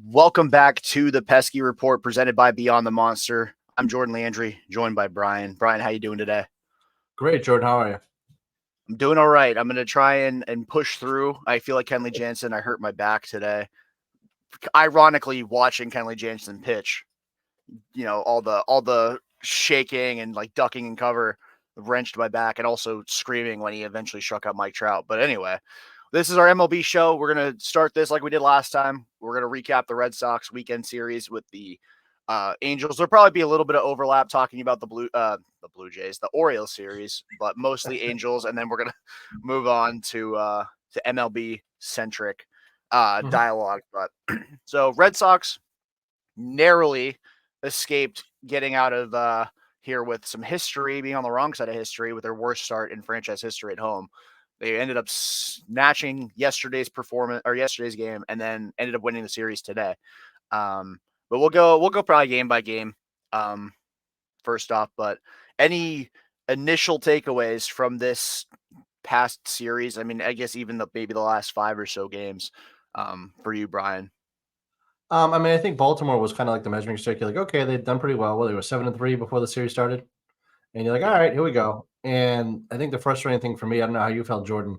Welcome back to the Pesky Report presented by Beyond the Monster. I'm Jordan Landry, joined by Brian. Brian, how you doing today? Great, Jordan. How are you? I'm doing all right. I'm going to try and push through. I feel like Kenley Jansen. I hurt my back today. Ironically, watching Kenley Jansen pitch, all the shaking and like ducking and cover wrenched my back, and also screaming when he eventually struck out Mike Trout. But anyway, this is our MLB show. We're going to start this like we did last time. We're going to recap the Red Sox weekend series with the Angels. There'll probably be a little bit of overlap talking about the Blue Jays, the Orioles series, but mostly Angels. And then we're going to move on to MLB centric dialogue. But so Red Sox narrowly escaped getting out of here with some history, being on the wrong side of history with their worst start in franchise history at home. They ended up snatching yesterday's game and then ended up winning the series today. But we'll go probably game by game. First off, but any initial takeaways from this past series? I mean, I guess even maybe the last 5 or so games for you, Brian. I think Baltimore was kind of like the measuring stick. You're like, okay, they've done pretty well. Well, they were 7-3 before the series started, and you're like, all right, here we go. And I think the frustrating thing for me, I don't know how you felt, Jordan.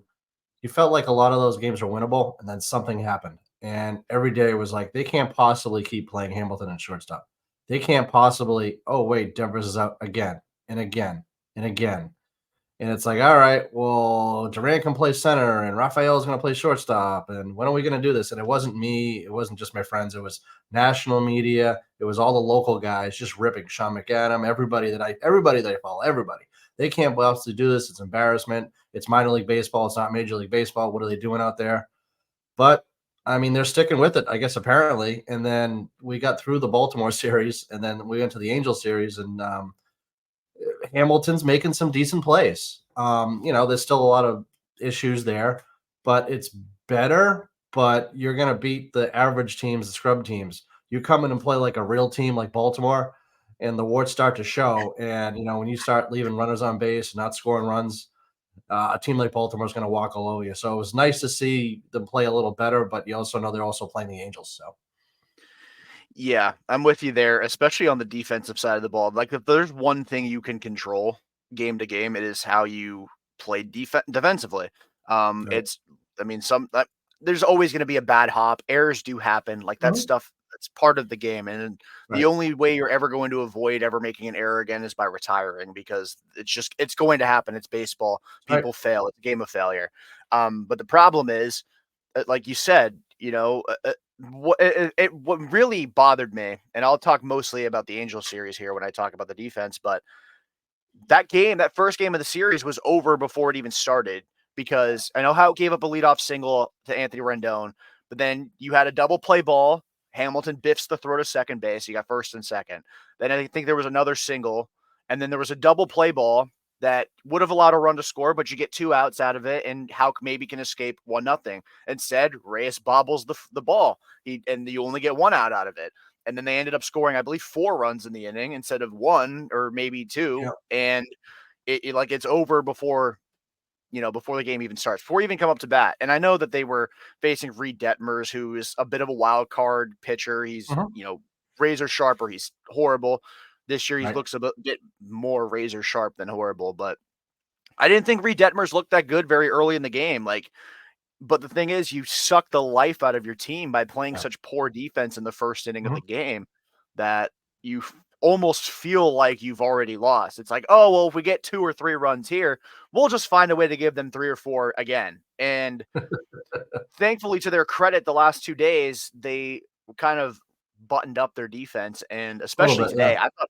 You felt like a lot of those games were winnable, and then something happened, and every day it was like they can't possibly keep playing Hamilton and shortstop. They can't possibly. Oh wait, Devers is out again and again and again. And it's like, all right, well, Durant can play center and Raphael's going to play shortstop. And when are we going to do this? And it wasn't me. It wasn't just my friends. It was national media. It was all the local guys just ripping Sean McAdam, everybody that I follow, everybody. They can't possibly do this. It's embarrassment. It's minor league baseball. It's not major league baseball. What are they doing out there? But I mean, they're sticking with it, I guess, apparently. And then we got through the Baltimore series, and then we went to the Angels series, and Hamilton's making some decent plays. There's still a lot of issues there, but it's better. But you're going to beat the average teams, the scrub teams. You come in and play like a real team like Baltimore, and the warts start to show. And, when you start leaving runners on base, not scoring runs, a team like Baltimore is going to walk all over you. So it was nice to see them play a little better, but you also know they're also playing the Angels. So. Yeah, I'm with you there, especially on the defensive side of the ball. Like, if there's one thing you can control game to game, it is how you play defensively. Right. There's always going to be a bad hop. Errors do happen. Like, that stuff, that's part of the game. And the only way you're ever going to avoid ever making an error again is by retiring, because it's going to happen. It's baseball. People fail. It's a game of failure. But the problem is, like you said, what really bothered me, and I'll talk mostly about the Angel series here when I talk about the defense, but that first game of the series was over before it even started, because I know how it gave up a leadoff single to Anthony Rendon, but then you had a double play ball. Hamilton biffs the throw to second base. You got first and second. Then I think there was another single, and then there was a double play ball that would have allowed a run to score, but you get 2 outs out of it, and Houck maybe can escape 1-0. Instead, Reyes bobbles the ball, and you only get 1 out of it. And then they ended up scoring, I believe, 4 runs in the inning instead of 1 or maybe 2. Yeah. And it's over before the game even starts, before you even come up to bat. And I know that they were facing Reed Detmers, who is a bit of a wild card pitcher. He's, razor sharp, or he's horrible. This year, he looks a bit more razor sharp than horrible. But I didn't think Reed Detmers looked that good very early in the game. But the thing is, you suck the life out of your team by playing such poor defense in the first inning of the game that you almost feel like you've already lost. It's like, oh, well, if we get 2 or 3 runs here, we'll just find a way to give them 3 or 4 again. And thankfully, to their credit, the last 2 days, they kind of buttoned up their defense, and especially today. I thought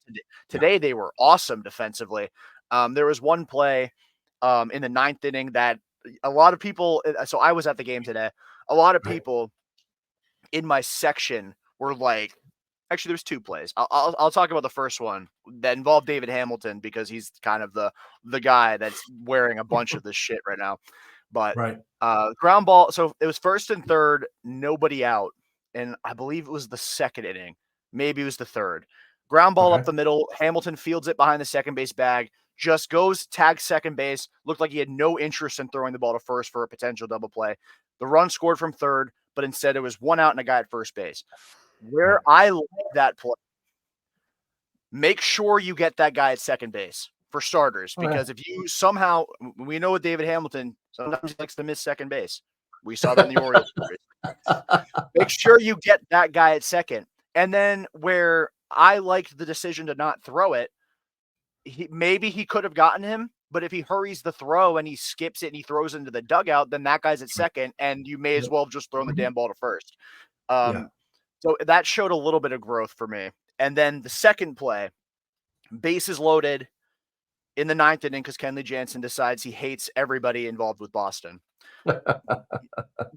today they were awesome defensively. There was one play in the 9th inning that a lot of people, so I was at the game today, a lot of people in my section were like, actually, there's 2 plays. I'll talk about the first one that involved David Hamilton, because he's kind of the guy that's wearing a bunch of this shit right now. But ground ball, so it was 1st and 3rd, nobody out, and I believe it was the 2nd inning. Maybe it was the 3rd. Ground ball up the middle. Hamilton fields it behind the second base bag. Just goes, tags second base. Looked like he had no interest in throwing the ball to first for a potential double play. The run scored from 3rd, but instead it was 1 out and a guy at first base. Where I like that play, make sure you get that guy at second base for starters, Okay. because if you somehow, we know with David Hamilton, sometimes he likes to miss second base. We saw that in the Orioles series. Make sure you get that guy at second. And then where I liked the decision to not throw it, maybe he could have gotten him, but if he hurries the throw and he skips it and he throws into the dugout, then that guy's at second, and you may as well have just thrown the Mhm. damn ball to first. Yeah. So that showed a little bit of growth for me. And then the second play, bases loaded in the ninth inning because Kenley Jansen decides he hates everybody involved with Boston.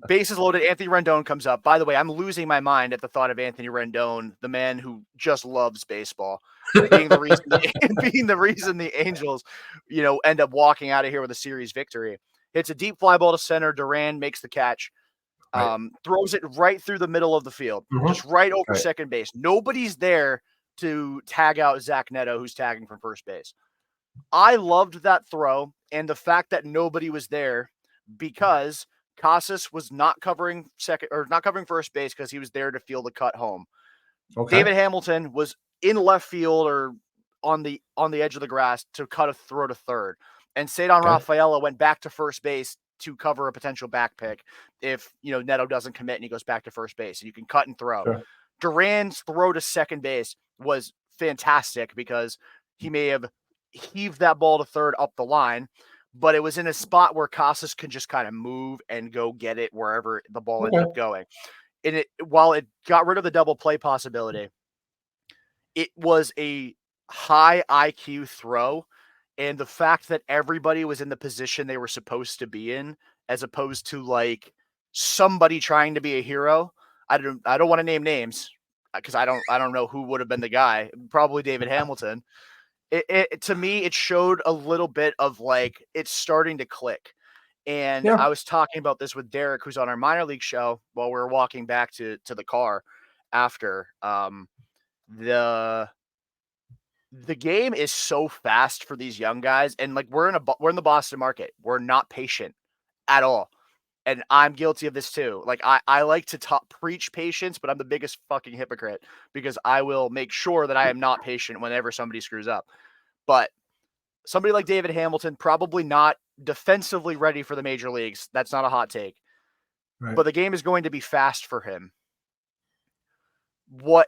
Bases loaded, Anthony Rendon comes up. By the way, I'm losing my mind at the thought of Anthony Rendon, the man who just loves baseball, being the reason the Angels, end up walking out of here with a series victory. Hits a deep fly ball to center. Duran makes the catch. Right. Throws it right through the middle of the field, just right over Right. second base. Nobody's there to tag out Zach Neto, who's tagging from first base. I loved that throw and the fact that nobody was there because Casas was not covering first base because he was there to field the cut home. Okay. David Hamilton was in left field or on the edge of the grass to cut a throw to third. And Cedar Okay. Rafaela went back to first base to cover a potential back pick if Neto doesn't commit and he goes back to first base. And you can cut and throw. Sure. Duran's throw to second base was fantastic because he may have heaved that ball to third up the line, but it was in a spot where Casas could just kind of move and go get it wherever the ball ended Okay. up going. And while it got rid of the double play possibility, it was a high IQ throw. And the fact that everybody was in the position they were supposed to be in, as opposed to like somebody trying to be a hero. I don't want to name names because I don't know who would have been the guy. Probably David Hamilton. It to me, it showed a little bit of like it's starting to click. And Yeah. I was talking about this with Derek, who's on our minor league show, while we were walking back to the car after. The game is so fast for these young guys, and like we're in the Boston market. We're not patient at all. And I'm guilty of this too. Like I like to preach patience, but I'm the biggest fucking hypocrite because I will make sure that I am not patient whenever somebody screws up. But somebody like David Hamilton, probably not defensively ready for the major leagues. That's not a hot take. Right. But the game is going to be fast for him.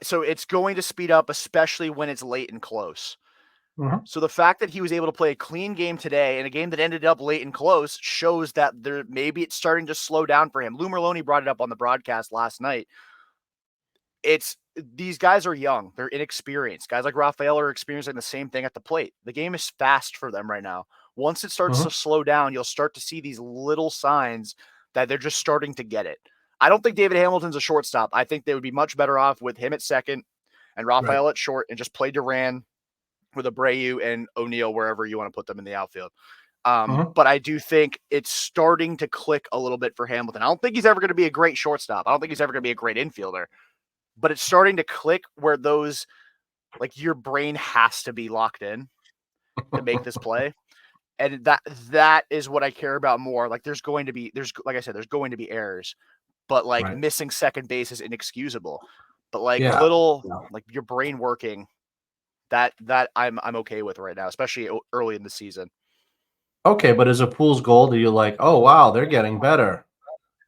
So it's going to speed up, especially when it's late and close. Mhm. So the fact that he was able to play a clean game today and a game that ended up late and close shows that maybe it's starting to slow down for him. Lou Merloni brought it up on the broadcast last night. These guys are young. They're inexperienced. Guys like Rafael are experiencing the same thing at the plate. The game is fast for them right now. Once it starts to Mhm. slow down, you'll start to see these little signs that they're just starting to get it. I don't think David Hamilton's a shortstop. I think they would be much better off with him at second and Right. Rafael at short and just play Duran with Abreu and O'Neill wherever you want to put them in the outfield. Mhm. But I do think it's starting to click a little bit for Hamilton. I don't think he's ever going to be a great shortstop. I don't think he's ever going to be a great infielder. But it's starting to click where those, like your brain has to be locked in to make this play. And that is what I care about more. Like like I said, there's going to be errors, but like Right. missing second base is inexcusable. But like Yeah. little, Yeah. like your brain working, that I'm okay with right now, especially early in the season. Okay, but as a fool's gold, are you like, oh wow, they're getting better?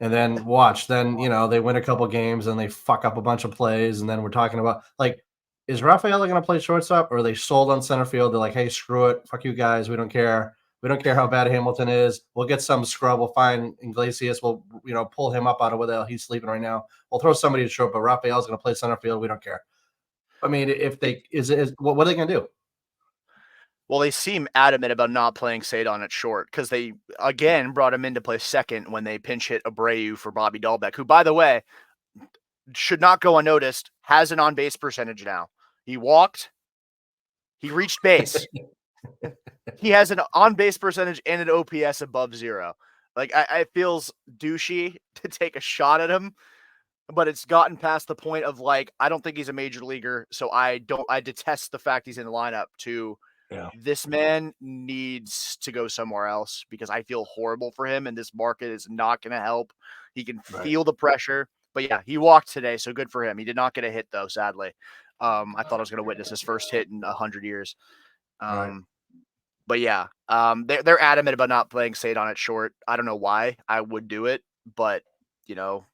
And then watch, then they win a couple games and they fuck up a bunch of plays, and then we're talking about like, is Rafaela going to play shortstop, or are they sold on center field? They're like, hey, screw it, fuck you guys, we don't care. We don't care how bad Hamilton is. We'll get some scrub. We'll find Iglesias. We'll pull him up out of where the hell he's sleeping right now. We'll throw somebody to short, but Rafael's going to play center field. We don't care. I mean, if they is what are they going to do? Well, they seem adamant about not playing Sadon at short because they again brought him in to play second when they pinch hit Abreu for Bobby Dahlbeck, who, by the way, should not go unnoticed, has an on base percentage now. He walked, he reached base. He has an on base percentage and an OPS above 0. Like, it feels douchey to take a shot at him, but it's gotten past the point of like, I don't think he's a major leaguer. So I detest the fact he's in the lineup to Yeah. this man needs to go somewhere else because I feel horrible for him and this market is not going to help. He can Right. feel the pressure. But yeah, he walked today, so good for him. He did not get a hit though, sadly. I thought I was going to witness his first hit in 100 years. Right. Um, but yeah, they're adamant about not playing Sadon at short. I don't know why. I would do it, but you know,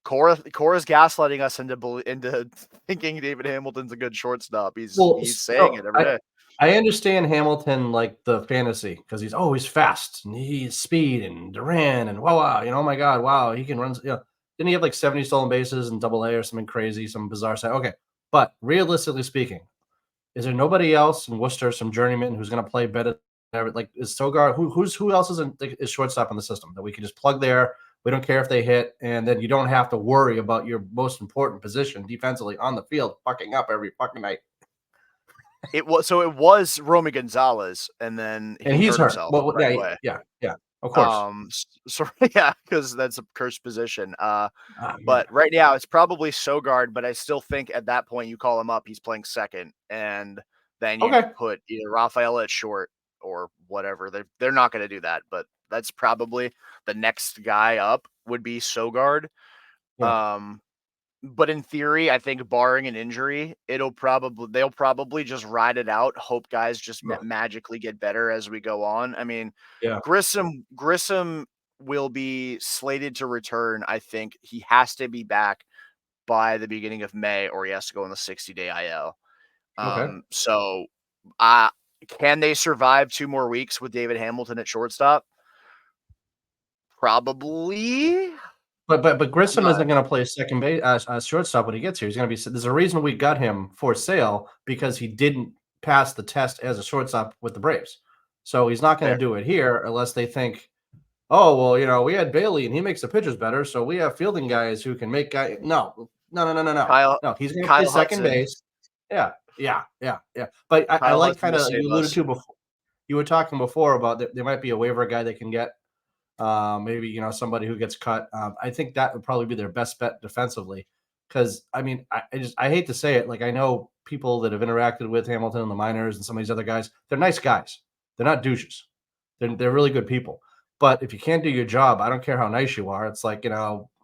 Cora's gaslighting us into thinking David Hamilton's a good shortstop. Well, He's saying so it every day. I understand Hamilton like the fantasy because he's fast and he's speed and Duran and wow, oh my god, wow, he can run. Didn't he have like 70 stolen bases in Double A or something crazy, some bizarre side? Okay, but realistically speaking, is there nobody else in Worcester, some journeyman who's going to play better? Like is Sogard? Who else is shortstop in the system that we can just plug there? We don't care if they hit, and then you don't have to worry about your most important position defensively on the field fucking up every fucking night. It was Romy Gonzalez, and then And he he's hurt hurt. himself Well, right yeah, away. yeah, of course. So yeah, because that's a cursed position. Ah, man. But right now it's probably Sogard, but I still think at that point you call him up, he's playing second, and then you Okay. put either Rafael at short or whatever. They're not going to do that, but that's probably the next guy up would be Sogard. Yeah, Um, but in theory, I think barring an injury, they'll probably just ride it out. Hope guys just sure. magically get better as we go on. I mean, Yeah, Grissom will be slated to return. I think he has to be back by the beginning of May, or he has to go on the 60-day IL. okay. So, uh, can they survive 2 more weeks with David Hamilton at shortstop? Probably, But Grissom but isn't gonna play second base shortstop when he gets here. He's gonna be there's a reason we got him for sale because he didn't pass the test as a shortstop with the Braves. So he's not gonna fair. do it here unless they think, "Oh, well, we had Bailey and he makes the pitchers better, so we have fielding guys who can make guy." No. No, no, no, no, no. Kyle No, he's gonna play Kyle second Hudson. base. Yeah, yeah, yeah, yeah. But I Kyle like Hudson will kinda save you alluded us. to before you were talking before about there might be a waiver guy they can get. Maybe somebody who gets cut. I think that would probably be their best bet defensively. Because I mean, I hate to say it, like I know people that have interacted with Hamilton and the minors and some of these other guys. They're nice guys. They're not douches. They're really good people. But if you can't do your job, I don't care how nice you are. It's like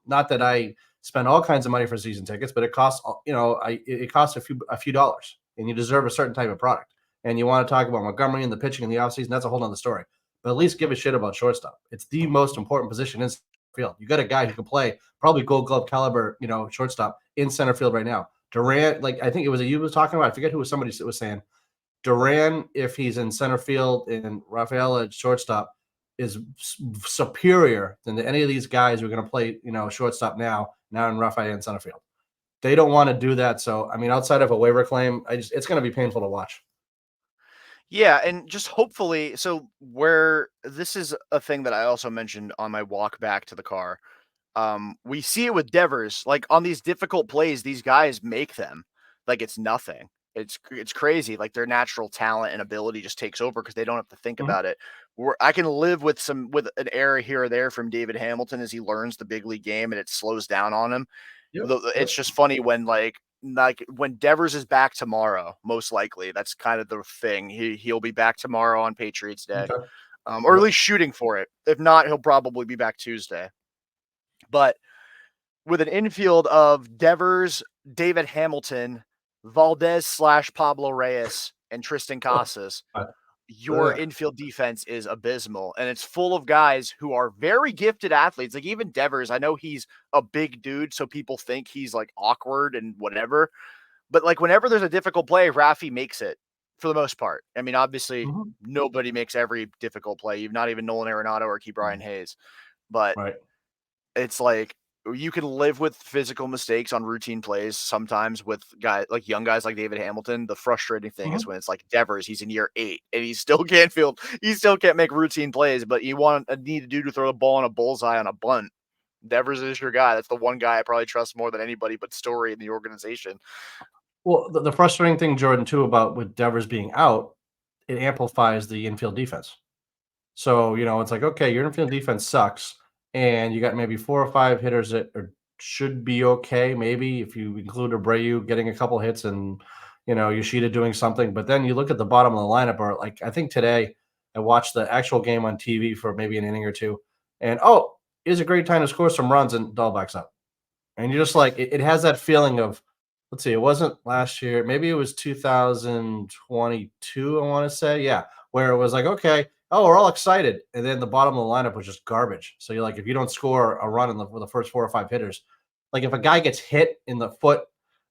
not that I spend all kinds of money for season tickets, but it costs it costs a few dollars, and you deserve a certain type of product. And you want to talk about Montgomery and the pitching in the offseason, that's a whole nother story, but at least give a shit about shortstop. It's the most important position in field. You got a guy who can play probably Gold Glove caliber, shortstop in center field right now. Durant, like I think it was you was talking about. I forget who was somebody was saying Duran, if he's in center field and Rafael at shortstop, is superior than any of these guys who are going to play, shortstop now in Rafael in center field. They don't want to do that. So, I mean, outside of a waiver claim, it's going to be painful to watch. Yeah, and just hopefully where this is a thing that I also mentioned on my walk back to the car. We see it with Devers, like on these difficult plays, these guys make them like it's nothing. It's crazy. Like their natural talent and ability just takes over because they don't have to think Mhm. about it. I can live with an error here or there from David Hamilton as he learns the big league game and it slows down on him. Yep. It's Yep. just funny when when Devers is back tomorrow, most likely. That's kind of the thing. He'll be back tomorrow on Patriots Day. Okay. Or at Yep. least shooting for it. If not, he'll probably be back Tuesday. But with an infield of Devers, David Hamilton, Valdez/Pablo Reyes, and Tristan Casas, your Ugh. infield defense is abysmal. And it's full of guys who are very gifted athletes. Like even Devers, I know he's a big dude, so people think he's like awkward and whatever. But like whenever there's a difficult play, Rafi makes it for the most part. I mean, obviously, Mhm. nobody makes every difficult play. You've not even Nolan Arenado or Key Brian Mhm. Hayes. But Right. it's like you can live with physical mistakes on routine plays sometimes with young guys like David Hamilton. The frustrating thing is Mhm. when it's like Devers, he's in year 8 and he still can't make routine plays, but you want a need to throw the ball on a bullseye on a bunt. Devers is your guy. That's the one guy I probably trust more than anybody but Story in the organization. Well, the frustrating thing, Jordan, too, about with Devers being out, it amplifies the infield defense. So, it's like, okay, your infield defense sucks, and you got maybe 4 or 5 hitters that should be okay, maybe if you include Abreu getting a couple hits and, Yoshida doing something. But then you look at the bottom of the lineup, or like I think today I watched the actual game on TV for maybe an inning or two, and oh, here's a great time to score some runs, and Dahlback's up. And you're just like, it has that feeling of, let's see, it wasn't last year. Maybe it was 2022, I want to say. Yeah. Where it was like, okay, oh, we're all excited. And then the bottom of the lineup was just garbage. So you're like, if you don't score a run in the first 4 or 5 hitters, like if a guy gets hit in the foot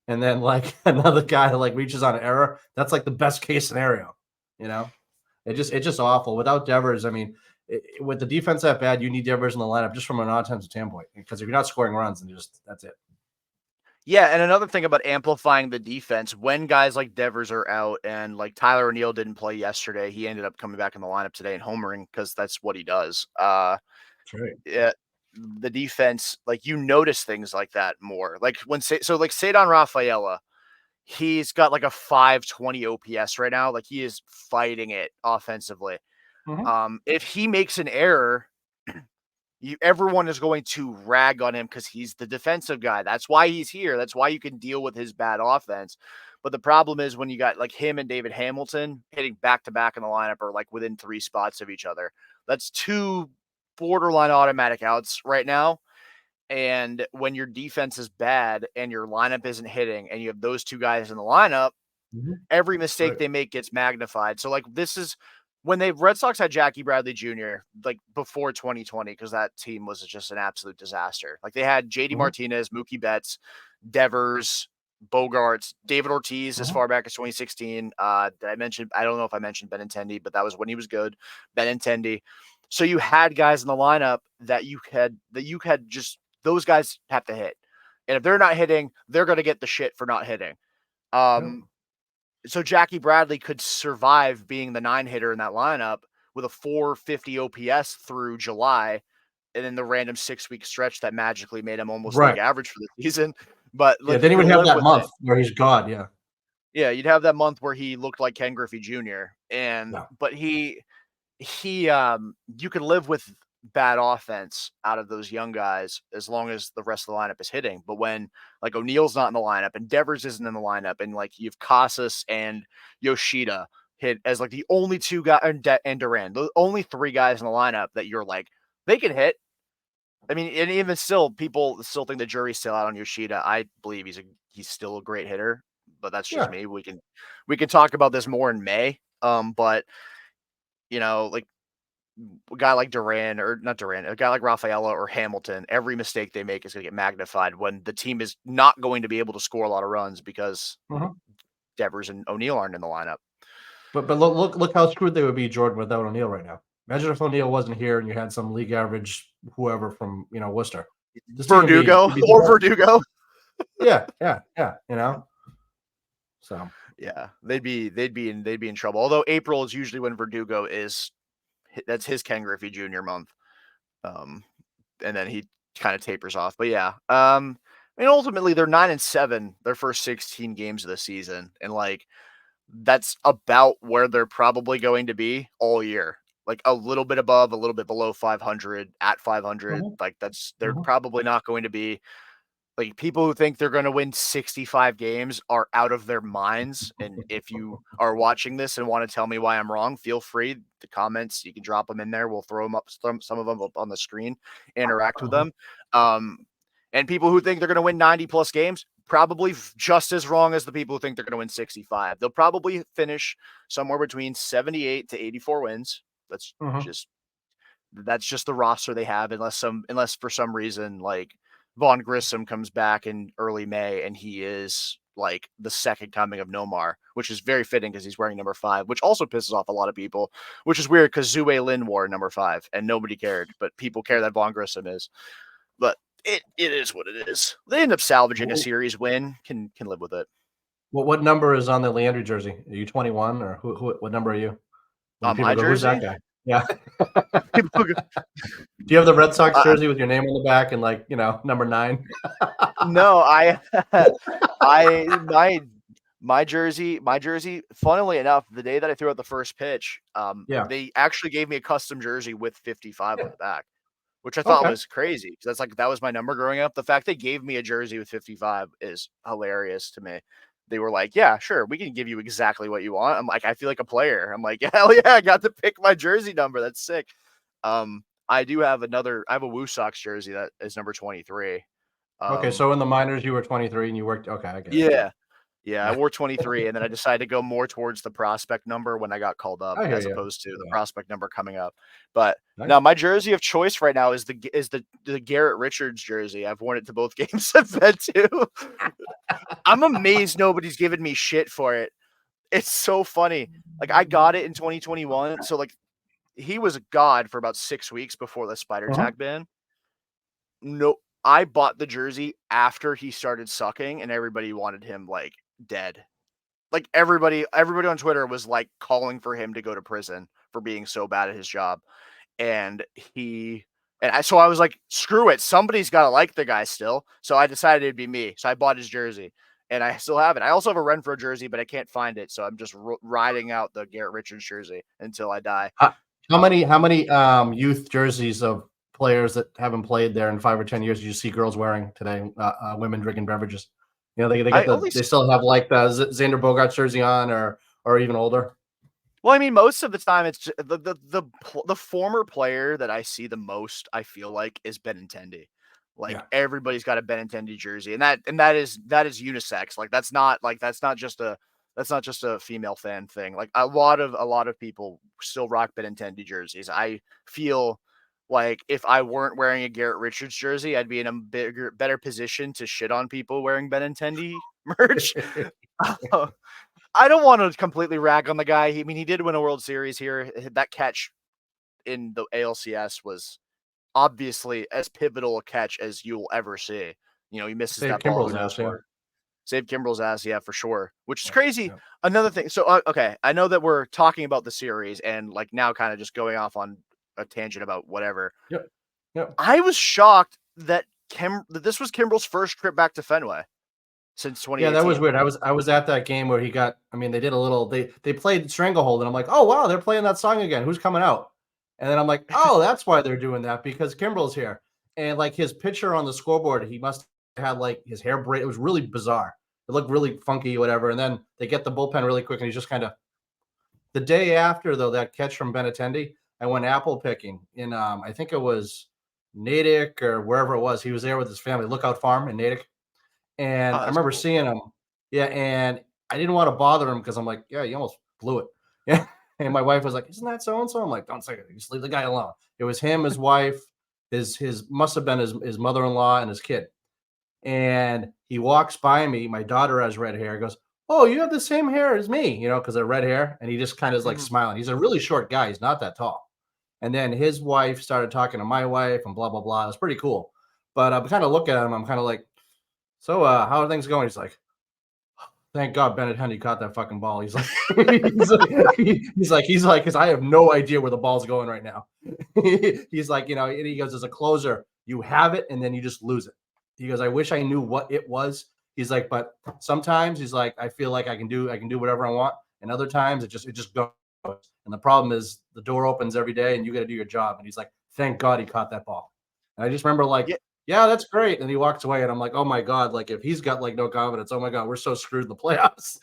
and then like another guy like reaches on an error, that's like the best case scenario, you know? It's just awful. Without Devers, I mean, with the defense that bad, you need Devers in the lineup just from an offensive standpoint. Because if you're not scoring runs, then just that's it. Yeah, and another thing about amplifying the defense, when guys like Devers are out and like Tyler O'Neill didn't play yesterday, he ended up coming back in the lineup today and homering because that's what he does. That's right. Yeah, the defense, like you notice things like that more. Like like Cedar Rafaela, he's got like a 520 OPS right now. Like he is fighting it offensively. Mhm. If he makes an error, everyone is going to rag on him because he's the defensive guy. That's why he's here. That's why you can deal with his bad offense. But the problem is when you got like him and David Hamilton hitting back to back in the lineup or like within 3 spots of each other. That's 2 borderline automatic outs right now. And when your defense is bad and your lineup isn't hitting and you have those 2 guys in the lineup, Mhm. every That's mistake right. they make gets magnified. So like this is when they Red Sox had Jackie Bradley Jr. like before 2020 because that team was just an absolute disaster. Like they had JD Mhm. Martinez, Mookie Betts, Devers, Bogarts, David Ortiz as Mhm. far back as 2016. Did I mention? I don't know if I mentioned Benintendi, but that was when he was good. Benintendi. So you had guys in the lineup that you had just those guys have to hit, and if they're not hitting, they're going to get the shit for not hitting. Yep. Um, so Jackie Bradley could survive being the 9 hitter in that lineup with a 450 OPS through July, and then the random 6 week stretch that magically made him almost league Right. average for the season. But Yeah, like then you he could would have live that with month it. where he's God, yeah. Yeah, you'd have that month where he looked like Ken Griffey Jr. and Yeah. but he you can live with bad offense out of those young guys as long as the rest of the lineup is hitting. But when like O'Neill's not in the lineup and Devers isn't in the lineup and like you've Casas and Yoshida hit as like the only 2 guys and Duran, the only 3 guys in the lineup that you're like they can hit. I mean, and even still, people still think the jury's still out on Yoshida. I believe he's still a great hitter, but that's just Yeah. me. We can talk about this more in May. But like a guy like Duran or not Duran, a guy like Rafaela or Hamilton, every mistake they make is going to get magnified when the team is not going to be able to score a lot of runs because Mhm. Devers and O'Neill aren't in the lineup. But look how screwed they would be, Jordan, without O'Neal right now. Imagine if O'Neal wasn't here and you had some league average whoever from, Worcester. This team would be Verdugo it'd be or together. Verdugo. Yeah, yeah, yeah, So, Yeah, they'd be in trouble. Although April is usually when Verdugo is that's his Ken Griffey Jr. month. Um, and then he kind of tapers off. But yeah, I mean, ultimately they're 9-7 their first 16 games of the season, and like that's about where they're probably going to be all year. Like a little bit above, a little bit below 500, at 500. mhm, Like they're mhm. probably not going to be like people who think they're going to win 65 games are out of their minds. And if you are watching this and want to tell me why I'm wrong, feel free. The comments, you can drop them in there. We'll throw them up, some of them up on the screen, interact with Mhm. them. Um, and people who think they're going to win 90 plus games, probably just as wrong as the people who think they're going to win 65. They'll probably finish somewhere between 78 to 84 wins. That's Mhm. just that's just the roster they have, unless for some reason like Vaughn Grissom comes back in early May and he is like the second coming of Nomar, which is very fitting because he's wearing number 5, which also pisses off a lot of people, which is weird because Zue Lin wore number 5 and nobody cared, but people care that Vaughn Grissom is. But it is what it is. They end up salvaging a Wh series win. Can live with it. what number is on the Leandry jersey? Are you 21 or what number are you? When On people my go, "Who's that jersey, guy?" Yeah. people go, Do you have the Red Sox uh, jersey with your name on the back and, like, number 9? no, I I my jersey, funnily enough, the day that I threw out the first pitch, Yeah. they actually gave me a custom jersey with 55 Yeah. on the back, which I thought Okay. was crazy because that was my number growing up. The fact they gave me a jersey with 55 is hilarious to me. They were like, "Yeah, sure, we can give you exactly what you want." I'm like, "I feel like a player." I'm like, "Hell yeah, I got to pick my jersey number. That's sick." I have a Woo Sox jersey that is number 23. Okay, so in the minors, you were 23 and you worked. Okay, I get it. Yeah. Yeah, I Yeah, wore 23, and then I decided to go more towards the prospect number when I got called up I hear as you. opposed to the Yeah, prospect number coming up. But nice. now my jersey of choice right now is the Garrett Richards jersey. I've worn it to both games I've been to. I'm amazed nobody's given me shit for it. It's so funny. Like I got it in 2021, so like he was a god for about 6 weeks before the spider Mhm. tag ban. No, I bought the jersey after he started sucking and everybody wanted him like dead. Like everybody on Twitter was like calling for him to go to prison for being so bad at his job. And so I was like, screw it. Somebody's got to like the guy still. So I decided it'd be me. So I bought his jersey and I still have it. I also have a Renfro jersey, but I can't find it. So I'm just riding out the Garrett Richards jersey until I die. How, how many youth jerseys of players that haven't played there in 5 or 10 years do you see girls wearing today? Women drinking beverages. You know, they I got only they still have like the Xander Bogaerts jersey on, or even older. Well, I mean, most of the time it's the former player that I see the most, I feel like, is Benintendi. Like Yeah. everybody's got a Benintendi jersey, and that is unisex. Like that's not just a female fan thing. Like a lot of people still rock Benintendi jerseys. I feel like if I weren't wearing a Garrett Richards jersey, I'd be in a better position to shit on people wearing Benintendi merch. I don't want to completely rag on the guy. I mean, he did win a World Series here. That catch in the ALCS was obviously as pivotal a catch as you'll ever see. He misses Save that ball. Who Kimbrel's knows ass, yeah. where? Save Kimbrel's ass, yeah, for sure. Which is Yeah, crazy. yeah. Another thing. So, okay, I know that we're talking about the series and like now kind of just going off on a tangent about whatever. Yep, yep. I was shocked that this was Kimbrel's first trip back to Fenway since Yeah, that was 2018. weird. I was at that game where he got. I mean, they did a little. They played Stranglehold, and I'm like, oh wow, they're playing that song again. Who's coming out? And then I'm like, oh, that's why they're doing that because Kimbrel's here, and like his picture on the scoreboard, he must have had like his hair braid. It was really bizarre. It looked really funky, whatever. And then they get the bullpen really quick, and he's just kind of. The day after though, that catch from Benintendi, I went apple picking in. I think it was Natick or wherever it was. He was there with his family, Lookout Farm in Natick. And Oh, I that's remember cool. seeing him. Yeah, and I didn't want to bother him because I'm like, yeah, you almost blew it. Yeah. And my wife was like, isn't that so and so? I'm like, don't say it. Just leave the guy alone. It was him, his wife, his must have been his mother-in-law and his kid. And he walks by me. My daughter has red hair. Goes, oh, you have the same hair as me, because they're red hair. And he just kind of is like Mhm. smiling. He's a really short guy. He's not that tall. And then his wife started talking to my wife and blah blah blah. It was pretty cool. But I'm kind of looking at him. I'm kind of like, so how are things going? He's like, thank God Benintendi caught that fucking ball. He's like, he's like, because I have no idea where the ball's going right now. He's like, and he goes, as a closer, you have it and then you just lose it. He goes, I wish I knew what it was. He's like, but sometimes he's like, I feel like I can do whatever I want, and other times it just goes. And the problem is the door opens every day, and you got to do your job. And he's like, thank God he caught that ball. And I just remember like, Yeah, yeah, that's great. And he walks away, and I'm like, oh my God, like if he's got like no confidence, oh my God, we're so screwed in the playoffs.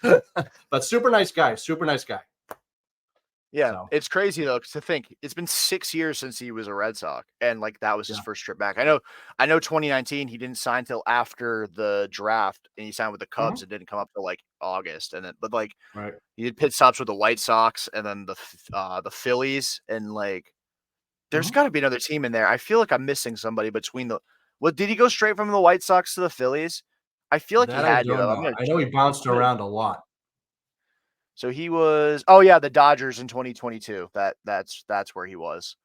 But super nice guy, super nice guy. Yeah, So it's crazy though, 'cause to think it's been 6 years since he was a Red Sox, and like that was his yeah. first trip back. I know 2019 he didn't sign till after the draft, and he signed with the Cubs. Mhm. It didn't come up till like August, and then but like Right. he did pit stops with the White Sox and then the Phillies, and like there's Mhm. got to be another team in there. I feel like I'm missing somebody between the. What did he go straight from the White Sox to the Phillies? I feel like he That I had to. don't I'm know. gonna. I know he bounced I'm gonna around a lot. so he was. Oh yeah, the Dodgers in 2022. That's where he was.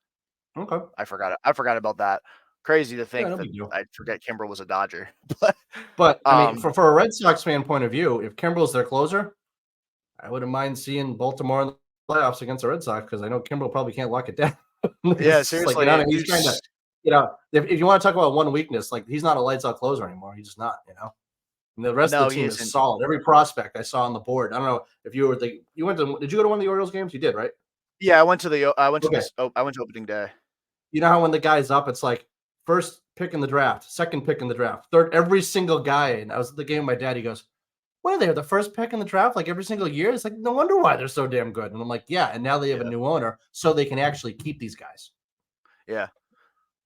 Okay. I forgot about that. Crazy to Yeah, think no that big deal. I forget Kimbrel was a Dodger. But, But I mean, um, for a Red Sox fan point of view, if Kimbrel's their closer, I wouldn't mind seeing Baltimore in the playoffs against the Red Sox because I know Kimbrel probably can't lock it down. yeah, It's just like, seriously, he's kind of, if you want to talk about one weakness, like he's not a lights out closer anymore. He's just not. And the rest of no, the he team is isn't. solid. Every prospect I saw on the board. I don't know if you were you went to, did you go to one of the Orioles games? You did, right? Yeah, Okay. I went to opening day. You know how when the guy's up, it's like first pick in the draft, second pick in the draft, third, every single guy. And I was at the game with my dad. He goes, what are they? The first pick in the draft, like every single year? It's like, no wonder why they're so damn good. And I'm like, yeah. And now they have a Yeah, new owner, so they can actually keep these guys. yeah,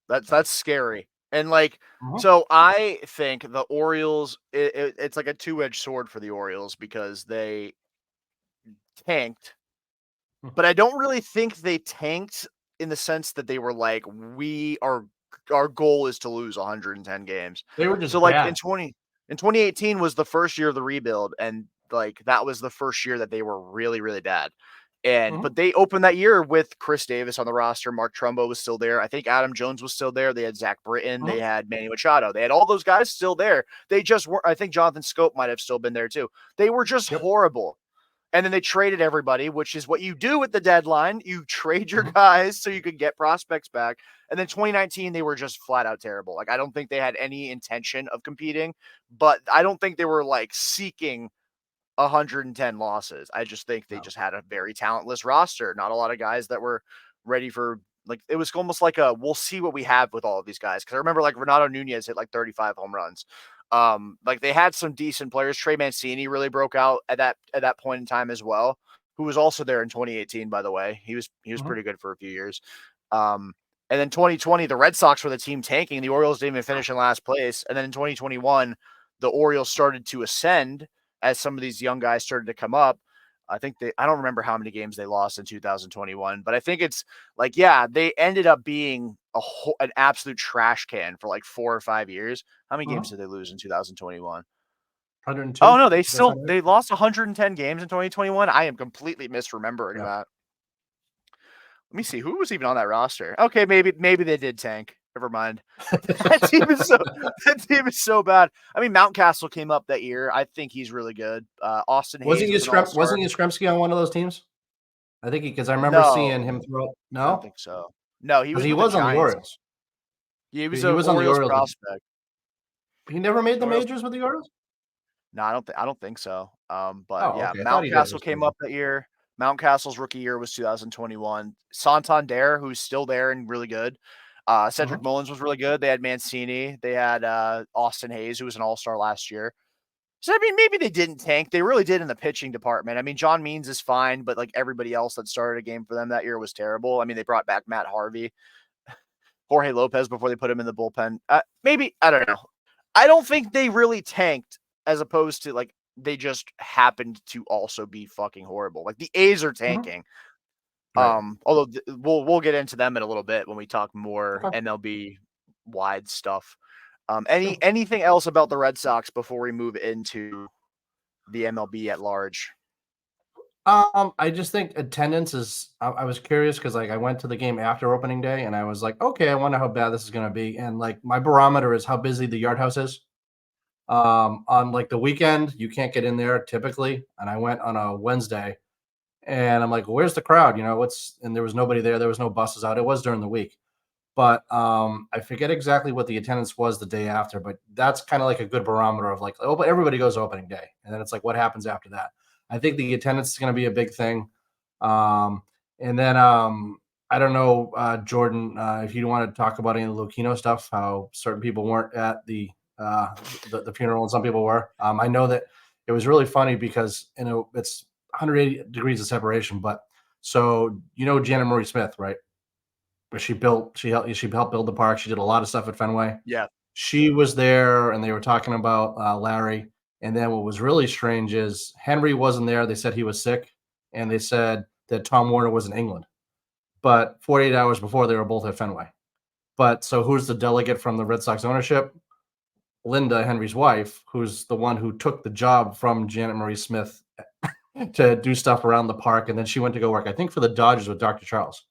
that's So that's scary. And like, Mhm. so I think the Orioles, it's like a two-edged sword for the Orioles because they tanked, Mhm. but I don't really think they tanked in the sense that they were like, our goal is to lose 110 games. They were So just like bad. in 2018 was the first year of the rebuild, and like that was the first year that they were really, really bad. And Mhm. but they opened that year with Chris Davis on the roster. Mark Trumbo was still there. I think Adam Jones was still there. They had Zach Britton. They Mhm. had Manny Machado. They had all those guys still there. They just were. I think Jonathan Scope might have still been there too. They were just Yep. horrible. And then they traded everybody, which is what you do at the deadline. You trade your Mhm. guys so you could get prospects back. And then 2019, they were just flat out terrible. Like, I don't think they had any intention of competing, but I don't think they were like seeking 110 losses. I just think they No. just had a very talentless roster. Not a lot of guys that were ready for, like, it was almost like a we'll see what we have with all of these guys. Cause I remember like Renato Nunez hit like 35 home runs. Like they had some decent players. Trey Mancini really broke out at that point in time as well, who was also there in 2018, by the way. He was Mhm. pretty good for a few years. Um, and then 2020, the Red Sox were the team tanking. The Orioles didn't even finish in last place. And then in 2021, the Orioles started to ascend as some of these young guys started to come up. I don't remember how many games they lost in 2021, but I think it's like, yeah, they ended up being an absolute trash can for like 4 or 5 years. How many games Mhm. did they lose in 2021? Oh 102. no, That sound right? they lost 110 games in 2021. I am completely misremembering Yeah. that. Let me see who was even on that roster. Okay, maybe they did tank. Never mind. That team is so that team is so bad. I mean, Mountcastle came up that year. I think he's really good. Austin Hayes was an all star. Wasn't Yastrzemski on one of those teams? I think because I remember seeing him No, throw. I don't No, think so. No, he because was he with the was on the Giants. Orioles. He was He a was on the Orioles Orioles. prospect. He never made the Orioles. majors with the Orioles. No, I don't think so. But Oh, yeah, okay. I thought he did for Mountcastle some came reason. up that year. Mountcastle's rookie year was 2021. Santander, who's still there and really good. Cedric Mhm. Mullins was really good. They had Mancini. They had Austin Hayes, who was an all-star last year. So I mean, maybe they didn't tank. They really did in the pitching department. I mean, John Means is fine, but like everybody else that started a game for them that year was terrible. I mean, they brought back Matt Harvey, Jorge Lopez before they put him in the bullpen. Maybe I don't know. I don't think they really tanked as opposed to like they just happened to also be fucking horrible. Like the A's are Mhm. tanking. Right. Although we'll get into them in a little bit when we talk more Okay. MLB wide stuff. Sure. Anything else about the Red Sox before we move into the MLB at large? I just think attendance is. I was curious because like I went to the game after opening day and I was like, okay, I wonder how bad this is going to be. And like my barometer is how busy the yard house is. On like the weekend, you can't get in there typically, and I went on a Wednesday, and I'm like, "Where's the crowd?" You know, what's and there was nobody there. There was no buses out. It was during the week, but I forget exactly what the attendance was the day after. But that's kind of like a good barometer of like, oh, but everybody goes opening day, and then it's like, what happens after that? I think the attendance is going to be a big thing, um, and then I don't know, Jordan, if you want to talk about any of the Lucchino stuff, how certain people weren't at uh, the funeral and some people were. I know that it was really funny because it's 180 degrees of separation, but so you know Janet Marie Smith, right? Where she helped build the park. She did a lot of stuff at Fenway. Yeah. She was there, and they were talking about Larry. And then what was really strange is Henry wasn't there. They said he was sick, and they said that Tom Warner was in England. But 48 hours before, they were both at Fenway. But so who's the delegate from the Red Sox ownership? Linda, Henry's wife, who's the one who took the job from Janet Marie Smith to do stuff around the park, and then she went to go work, I think, for the Dodgers with Dr. Charles.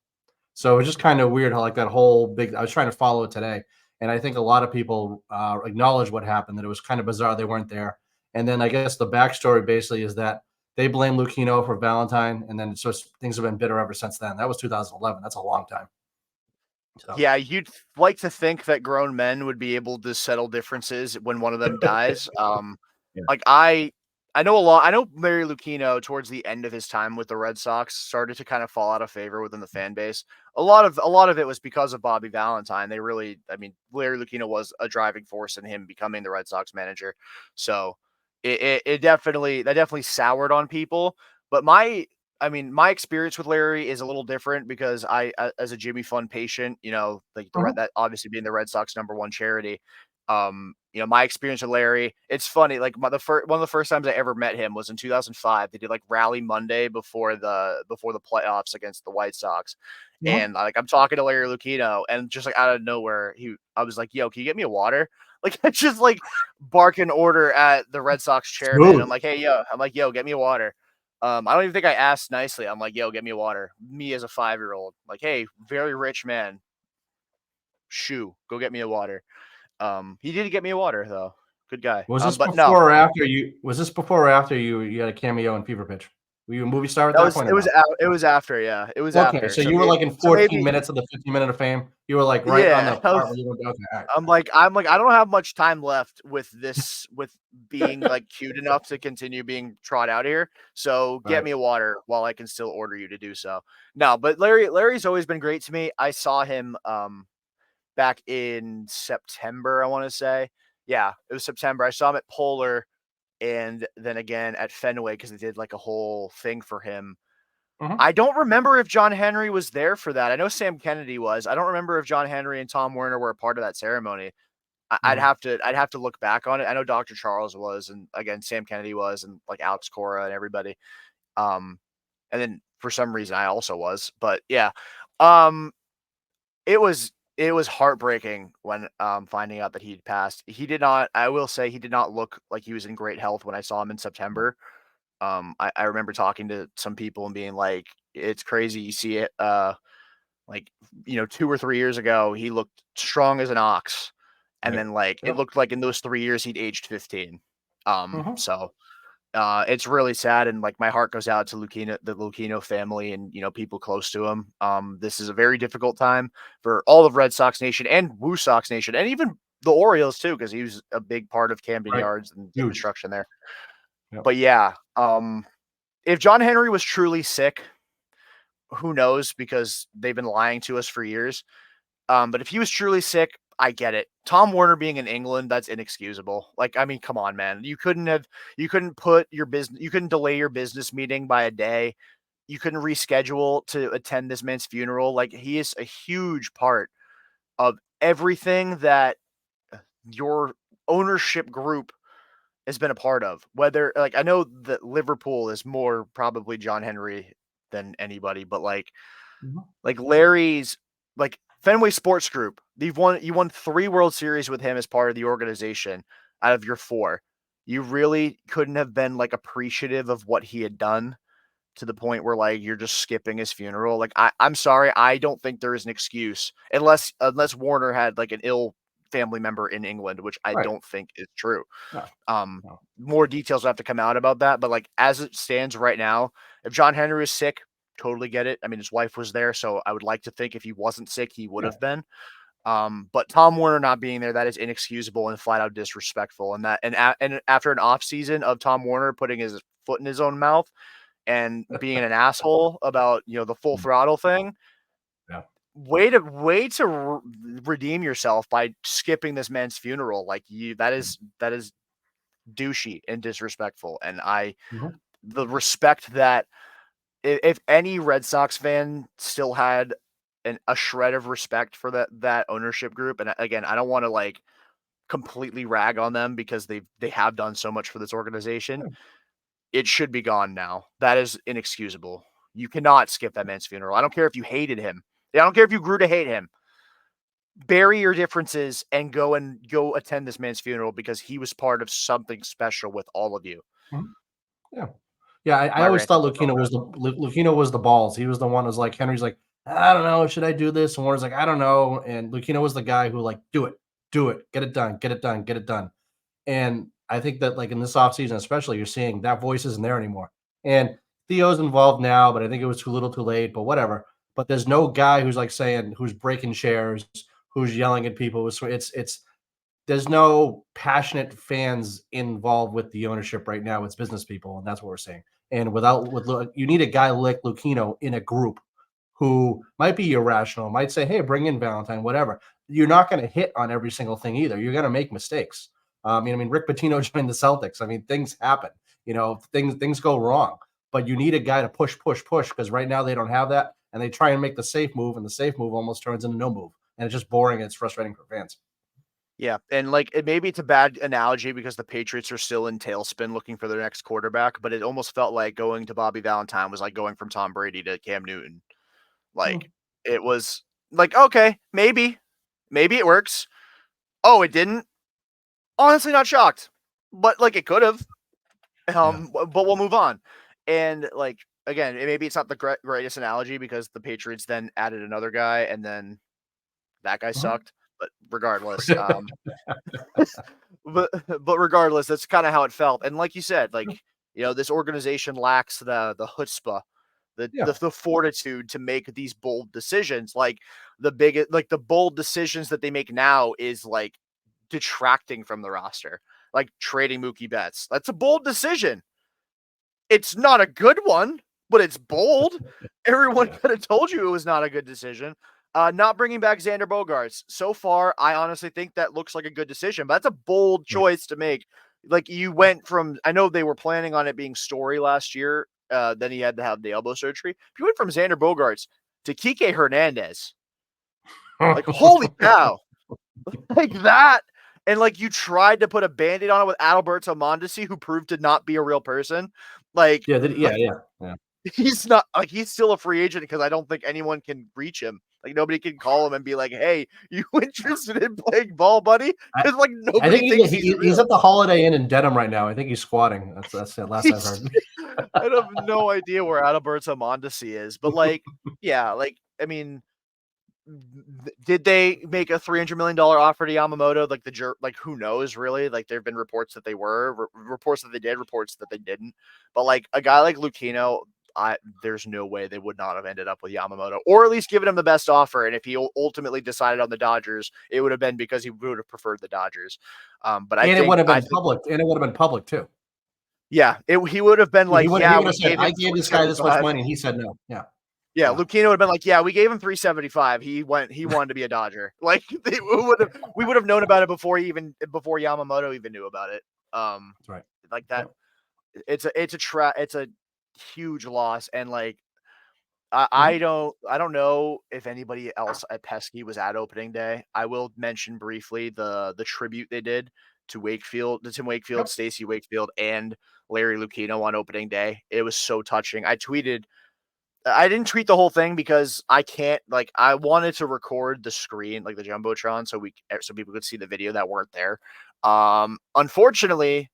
So it's just kind of weird how like that whole big. I was trying to follow it today, and I think a lot of people acknowledge what happened. That it was kind of bizarre they weren't there. And then I guess the backstory basically is that they blame Lucchino for Valentine, and then it's just things have been bitter ever since then. That was 2011. That's a long time. So Yeah, you'd like to think that grown men would be able to settle differences when one of them dies. yeah. Like I know a lot. I know Larry Lucchino towards the end of his time with the Red Sox started to kind of fall out of favor within the fan base. A lot of it was because of Bobby Valentine. They really, I mean, Larry Lucchino was a driving force in him becoming the Red Sox manager. So it definitely that definitely soured on people. But I mean, my experience with Larry is a little different because as a Jimmy Fund patient, like Mhm, that obviously being the Red Sox #1 charity, my experience with Larry, it's funny. Like one of the first times I ever met him was in 2005. They did like Rally Monday before the playoffs against the White Sox, mhm. and like I'm talking to Larry Lucchino, and just like out of nowhere, I was like, "Yo, can you get me a water?" Like I just like bark an order at the Red Sox chairman. I'm Smooth. like, "Hey, yo," I'm like, "Yo, get me a water." I don't even think I asked nicely. I'm like, "Yo, get me a water." Me as a 5-year-old, like, "Hey, very rich man, go get me a water." He did get me a water though. Good guy. But no, Was this before or after you had a cameo in Fever Pitch? Were you a movie star at that that was point or no? it was after. Yeah, it was Okay, after. so you were like in So 14 maybe minutes of the 50-minute of fame. You were like right on yeah. the part where you went, okay, all right. I'm like I don't have much time left with being like cute enough to continue being trot out here. So get Right. me a water while I can still order you to do so. No, but Larry's always been great to me. I saw him back in September, I want to say. Yeah, it was September. I saw him at Polar and then again at Fenway because they did like a whole thing for him. Mhm, I don't remember if John Henry was there for that. I know Sam Kennedy was. I don't remember if John Henry and Tom Werner were a part of that ceremony. mhm. I'd have to look back on it. I know Dr. Charles was, and again Sam Kennedy was, and like Alex Cora and everybody. Um, and then for some reason I also was, but yeah. Um, it was heartbreaking when finding out that he'd passed. He did not. I will say he did not look like he was in great health when I saw him in September. I remember talking to some people and being like, "It's crazy. You see it. Like 2 or 3 years ago, he looked strong as an ox, and Right. then like it Yep. looked like in those 3 years he'd aged 15. Mhm, So it's really sad, and like my heart goes out to the Lucchino family, and people close to him. This is a very difficult time for all of Red Sox Nation and Woo Sox Nation, and even the Orioles too, because he was a big part of Camden right. Yards and the Huge. construction there. Yep. But yeah, if John Henry was truly sick, who knows? Because they've been lying to us for years. But if he was truly sick, I get it. Tom Werner being in England, that's inexcusable. Like, I mean, come on, man. You couldn't put your business, you couldn't delay your business meeting by a day. You couldn't reschedule to attend this man's funeral. Like, he is a huge part of everything that your ownership group has been a part of. Whether, like, I know that Liverpool is more probably John Henry than anybody, but Mhm, Larry's like Fenway Sports Group, you won 3 World Series with him as part of the organization out of your 4. You really couldn't have been like appreciative of what he had done to the point where like you're just skipping his funeral. Like I'm sorry, I don't think there is an excuse unless Warner had like an ill family member in England, which I right. don't think is true. No, Um, no. More details have to come out about that, but like as it stands right now, if John Henry is sick, totally get it. I mean, his wife was there, so I would like to think if he wasn't sick, he would Yeah. have been. But Tom Werner not being there, that is inexcusable and flat out disrespectful. And after an off season of Tom Werner putting his foot in his own mouth and being an asshole about the full Mm, throttle thing, yeah. redeem yourself by skipping this man's funeral. Like Mm, that is douchey and disrespectful. And mhm, the respect that if any Red Sox fan still had a shred of respect for that ownership group, and again, I don't want to like completely rag on them because they have done so much for this organization. yeah, It should be gone now. That is inexcusable. You cannot skip that man's funeral. I don't care if you hated him. I don't care if you grew to hate him. Bury your differences and go attend this man's funeral because he was part of something special with all of you. mhm, yeah. Yeah, I My always rant is thought over. Lucchino was the balls. He was the one who's like Henry's like, "I don't know, should I do this?" And Warner's like, "I don't know." And Lucchino was the guy who like, do it, get it done, get it done, get it done." And I think that like in this offseason, especially, you're seeing that voice isn't there anymore. And Theo's involved now, but I think it was too little too late, but whatever. But there's no guy who's like saying who's breaking chairs, who's yelling at people. It's there's no passionate fans involved with the ownership right now. It's business people, and that's what we're seeing. And you need a guy like Lucchino in a group who might be irrational, might say, "Hey, bring in Valentine," whatever. You're not going to hit on every single thing either. You're going to make mistakes. I mean, Rick Pitino joined the Celtics. I mean, things happen. Things go wrong. but you need a guy to push, because right now they don't have that, and they try and make the safe move, and the safe move almost turns into no move, and it's just boring and it's frustrating for fans. Yeah, and like maybe it's a bad analogy because the Patriots are still in tailspin looking for their next quarterback, but it almost felt like going to Bobby Valentine was like going from Tom Brady to Cam Newton. Hmm. Like it was like, okay, maybe it works. Oh, it didn't. Honestly, not shocked, but like it could have. Yeah. But we'll move on. And like again, maybe it's not the greatest analogy because the Patriots then added another guy, and then that guy Mhm. sucked. But regardless, but regardless, that's kind of how it felt. And like you said, like this organization lacks the chutzpah, Yeah. the fortitude to make these bold decisions. Like the bold decisions that they make now is like detracting from the roster, like trading Mookie Betts. That's a bold decision. It's not a good one, but it's bold. Everyone Yeah. could have told you it was not a good decision. Not bringing back Xander Bogaerts. So far, I honestly think that looks like a good decision, but that's a bold Right. choice to make. Like you went from, I know they were planning on it being Story last year. Then he had to have the elbow surgery. If you went from Xander Bogaerts to Kike Hernandez, like holy cow, like that. And like you tried to put a band-aid on it with Adalberto Mondesi, who proved to not be a real person. Like, Yeah. Yeah. Yeah. Yeah. he's not like he's still a free agent because I don't think anyone can reach him. Like nobody can call him and be like, "Hey, you interested in playing ball, buddy?" I, Because like I nobody think thinks he's he's real. at the Holiday Inn in Dedham right now. I think he's squatting. That's the last I've He's, heard. I have no idea where Adalberto Mondesi is, but like, yeah, like I mean, did they make a $300 million offer to Yamamoto? Like like who knows really? Like there've been reports that they were, reports that they did, reports that they didn't. But like a guy like Lucchino, there's no way they would not have ended up with Yamamoto, or at least given him the best offer. And if he ultimately decided on the Dodgers, it would have been because he would have preferred the Dodgers. But And it would have I been think, public. And it would have been public too. yeah, he would have been He like, would he yeah, would we have said, gave "I him gave three this guy seventy this much five. money," and he said no. Yeah. Yeah, Yeah. Lucchino would have been like, "Yeah, we gave him 375. He wanted to be a Dodger." Like we would have known about it before Yamamoto even knew about it. That's right. Like that. Yep. It's a huge loss, and like Mhm. I don't know if anybody else at Pesky was at opening day. I will mention briefly the tribute they did to Tim Wakefield, Yep. Stacey Wakefield, and Larry Lucchino on opening day. It was so touching. I didn't tweet the whole thing because I can't like I wanted to record the screen like the jumbotron so people could see the video that weren't there. Unfortunately,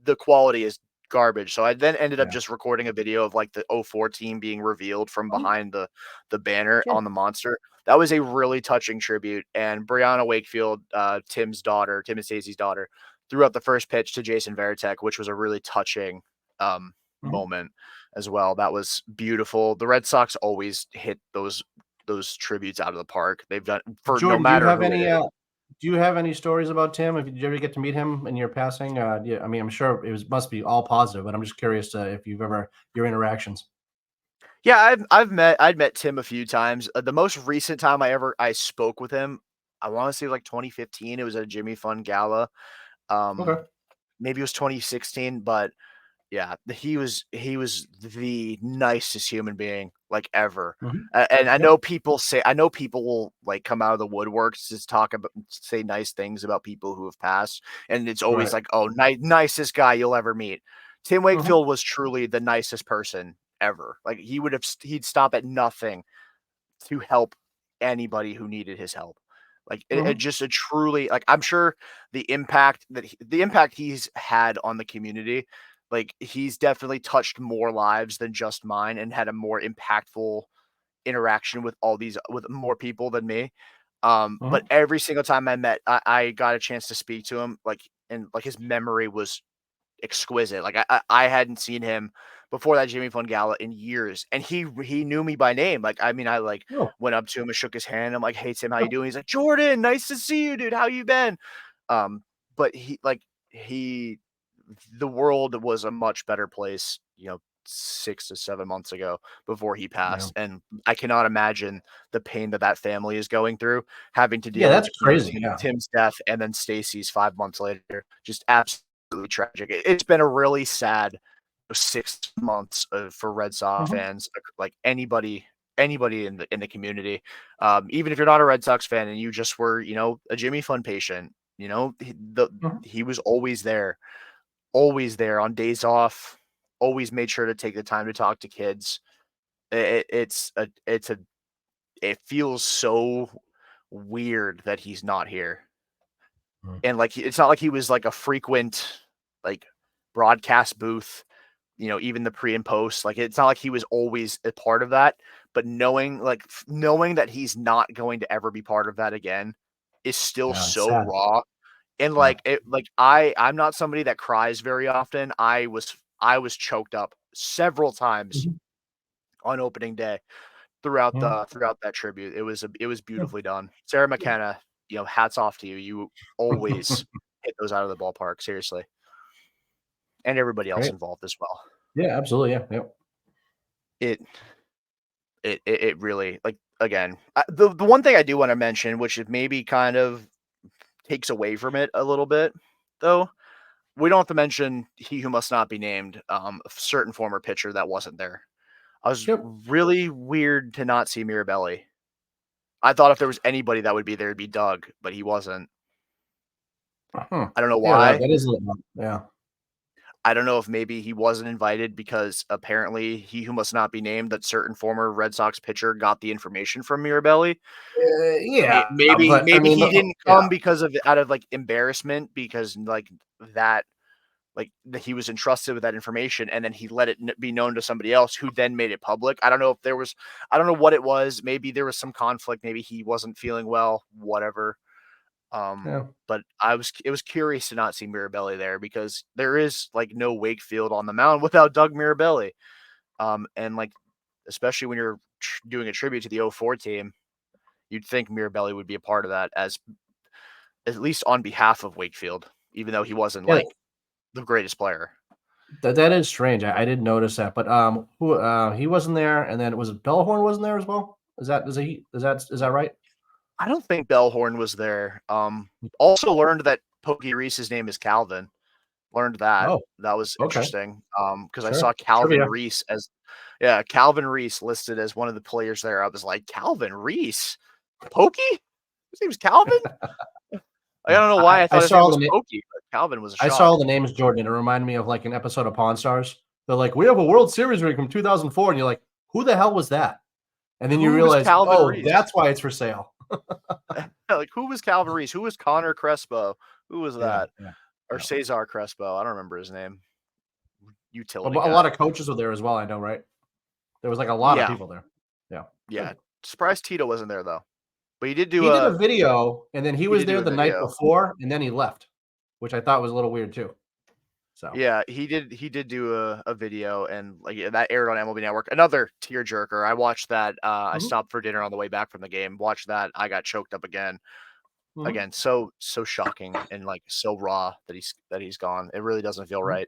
the quality is garbage. So I then ended up Yeah. just recording a video of like the '04 team being revealed from Mhm. behind the banner Sure. on the monster. That was a really touching tribute. And Brianna Wakefield, Tim and Stacey's daughter, threw out the first pitch to Jason Veritek, which was a really touching Mhm. moment as well. That was beautiful. The Red Sox always hit those tributes out of the park. They've done for no Jordan, do you matter have who it any, is. do you have any stories about Tim? Did you ever get to meet him in your passing? Yeah, I mean, I'm sure must be all positive, but I'm just curious if you've ever your interactions. Yeah, I'd met Tim a few times. The most recent time I spoke with him, I want to say like 2015. It was at a Jimmy Fun Gala. Okay. Maybe it was 2016, but yeah, he was the nicest human being like ever. Mhm. And Yep. I know people will like come out of the woodworks to talk about say nice things about people who have passed, and it's always Right. like, oh, nicest guy you'll ever meet. Tim Mhm. Wakefield was truly the nicest person ever. Like he'd stop at nothing to help anybody who needed his help. Like it Mhm. just a truly like I'm sure the impact he's had on the community, like he's definitely touched more lives than just mine and had a more impactful interaction with more people than me. But Mhm. every single time I got a chance to speak to him, like and like his memory was exquisite. Like I hadn't seen him before that Jimmy Fun Gala in years, and he knew me by name. Like I mean, I like Oh, went up to him and shook his hand. I'm like, "Hey Tim, how you doing?" He's like, "Jordan, nice to see you, dude. How you been?" Um, but he the world was a much better place, 6 to 7 months ago before he yeah. passed, and I cannot imagine the pain that family is going through, having to Yeah, deal with that's crazy. Yeah. Tim's death and then Stacy's 5 months later. Just absolutely tragic. It's been a really sad 6 months for Red Sox Mhm. fans, like anybody in the community. Even if you're not a Red Sox fan and you just were, a Jimmy Fund patient, Mhm. he was always there on days off, always made sure to take the time to talk to kids. It feels so weird that he's not here. Mhm. And like it's not like he was like a frequent like broadcast booth, even the pre and post. Like it's not like he was always a part of that, but knowing that he's not going to ever be part of that again is still Yeah, it's so sad. raw. And Yeah. I'm not somebody that cries very often. I was choked up several times Mhm. on opening day throughout Mhm. that tribute. It was Yeah. beautifully done. Sarah McKenna, hats off to you. You always hit those out of the ballpark, seriously. And everybody else Great. involved as well. Yeah, absolutely, yeah, yep. It it really like again, the one thing I do want to mention, which is maybe kind of takes away from it a little bit, though, we don't have to mention he who must not be named, a certain former pitcher that wasn't there. I was Yep. really weird to not see Mirabelli. I thought if there was anybody that would be there, it'd be Doug, but he wasn't. Huh. I don't know Yeah, that why. that is a little odd, yeah. I don't know if maybe he wasn't invited because apparently he who must not be named, that certain former Red Sox pitcher, got the information from Mirabelli. Yeah, Maybe but I mean, he didn't yeah, come because of out of like embarrassment because that that he was entrusted with that information and then he let it be known to somebody else who then made it public. I don't know what it was. Maybe there was some conflict. Maybe he wasn't feeling well. Whatever. yeah, But it was curious to not see Mirabelli there because there is like no Wakefield on the mound without Doug Mirabelli. And like especially when you're doing a tribute to the '04 team, you'd think Mirabelli would be a part of that as at least on behalf of Wakefield, even though he wasn't yeah, like the greatest player. that is strange, I didn't notice that, but, he wasn't there, and then was it Bellhorn wasn't there as well? Is that right? I don't think Bellhorn was there. Also learned that Pokey Reese's name is Calvin. Learned that. Oh, That was okay, interesting. Because I sure, saw Calvin trivia. Reese as yeah, Calvin Reese listed as one of the players there. I was like, Calvin Reese? Pokey? His name's Calvin? I Yeah, don't know why I I I thought his saw name all was the na Pokey, but Calvin was a I saw all shock. the names, Jordan, and it reminded me of, like, an episode of Pawn Stars. They're like, "We have a World Series ring from 2004," and you're like, "Who the hell was that?" And then you Who was realize, Calvin "Oh, Reese? that's why it's for sale." Like, who was Calvin Reese? Who was Connor Crespo? Who was Yeah, that? yeah, Or yeah. Cesar Crespo? I don't remember his name. A Utility lot guy. of coaches were there as well, I know, right? There was, like, a lot of Yeah, people there. Yeah, yeah. good. Surprised Tito wasn't there though. But He did a video, and then he he was did do there a the night video. before, and then he left, which I thought was a little weird too. So, Yeah, he did do a video and like yeah, that aired on MLB Network. Another tearjerker. I watched that. I mhm, stopped for dinner on the way back from the game. Watched that. I got choked up again. mhm, Again, so shocking and like so raw that he's gone. It really doesn't feel mhm. right.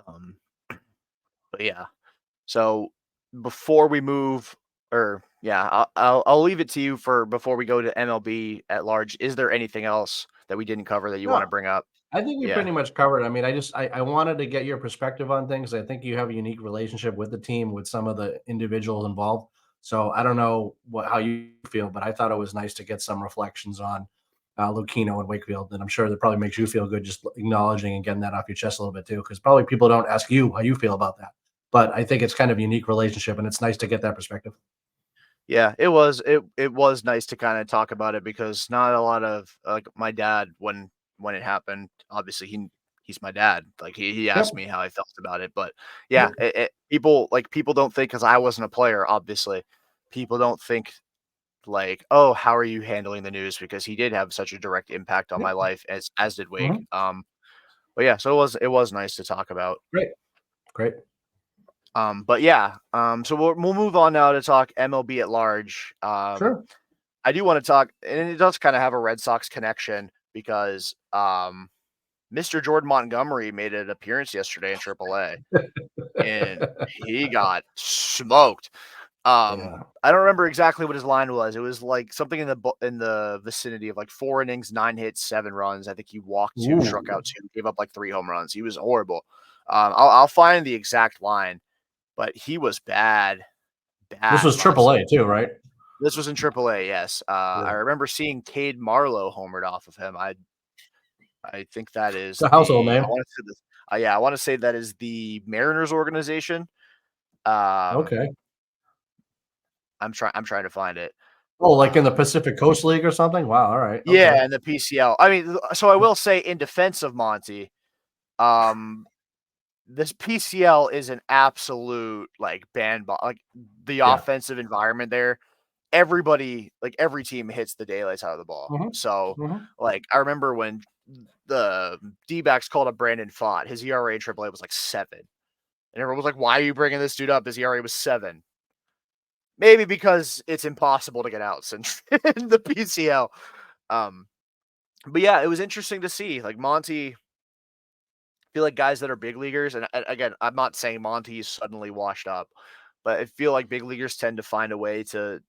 Um, but yeah. So before we move, or yeah, I'll leave it to you for before we go to MLB at large. Is there anything else that we didn't cover that you want No, to bring up? I think we Yeah. pretty much covered. I mean, I wanted to get your perspective on things. I think you have a unique relationship with the team, with some of the individuals involved. So I don't know how you feel, but I thought it was nice to get some reflections on Lucchino and Wakefield, and I'm sure that probably makes you feel good just acknowledging and getting that off your chest a little bit too, because probably people don't ask you how you feel about that. But I think it's kind of a unique relationship, and it's nice to get that perspective. Yeah, it was nice to kind of talk about it because not a lot of like my dad when it happened, obviously he's my dad. Like he asked Yep. me how I felt about it, but Yep. yeah, people don't think cuz I wasn't a player, obviously. People don't think like, "Oh, how are you handling the news?" because he did have such a direct impact on my Yep. life as did Wake. Mhm. But yeah, so it was nice to talk about. Great. Great. But yeah, so we'll move on now to talk MLB at large. Sure. I do want to talk, and it does kind of have a Red Sox connection because Mr. Jordan Montgomery made an appearance yesterday in AAA, and he got smoked. Yeah. I don't remember exactly what his line was. It was like something in the vicinity of like 4 innings, 9 hits, 7 runs. I think he walked 2, struck Ooh. out 2, gave up like 3 home runs. He was horrible. I'll find the exact line, but he was bad, This bad was Triple monster. A too, right? This was in AAA, yes. I Yeah. remember seeing Cade Marlowe homered off of him. I think that It's is a household the I name. want to say this. Yeah, I want to say that is the Mariners organization. Um, Okay. I'm trying to find it. Oh, like in the Uh, Pacific Coast League or something? Wow, alright, okay. yeah, and the PCL. I mean, so I will say in defense of Monty, um, this PCL is an absolute like like the Yeah. offensive environment there. Everybody, like every team hits the daylights out of the ball. Mhm. So, Mhm. like I remember when the D-backs called up Brandon Fott, his ERA in AAA was like 7. And everyone was like, "Why are you bringing this dude up? His ERA was 7." Maybe because it's impossible to get outs in in the PCL. Um, but yeah, it was interesting to see. Like Monty, I feel like guys that are big leaguers, and again, I'm not saying Monty's suddenly washed up, but I feel like big leaguers tend to find a way to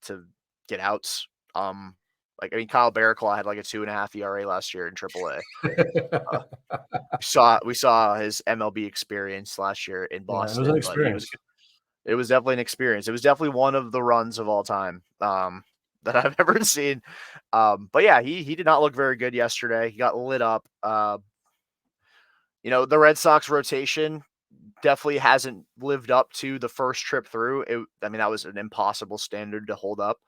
get outs. Like I mean, Kyle Barraclough had like a 2.5 ERA last year in AAA. Uh, we saw his MLB experience last year in Yeah, it was an Boston, but he was experience. it was definitely an experience. It was definitely one of the runs of all time, that I've ever seen. But yeah, he did not look very good yesterday. He got lit up. The Red Sox rotation definitely hasn't lived up to the first trip through. I mean, that was an impossible standard to hold up.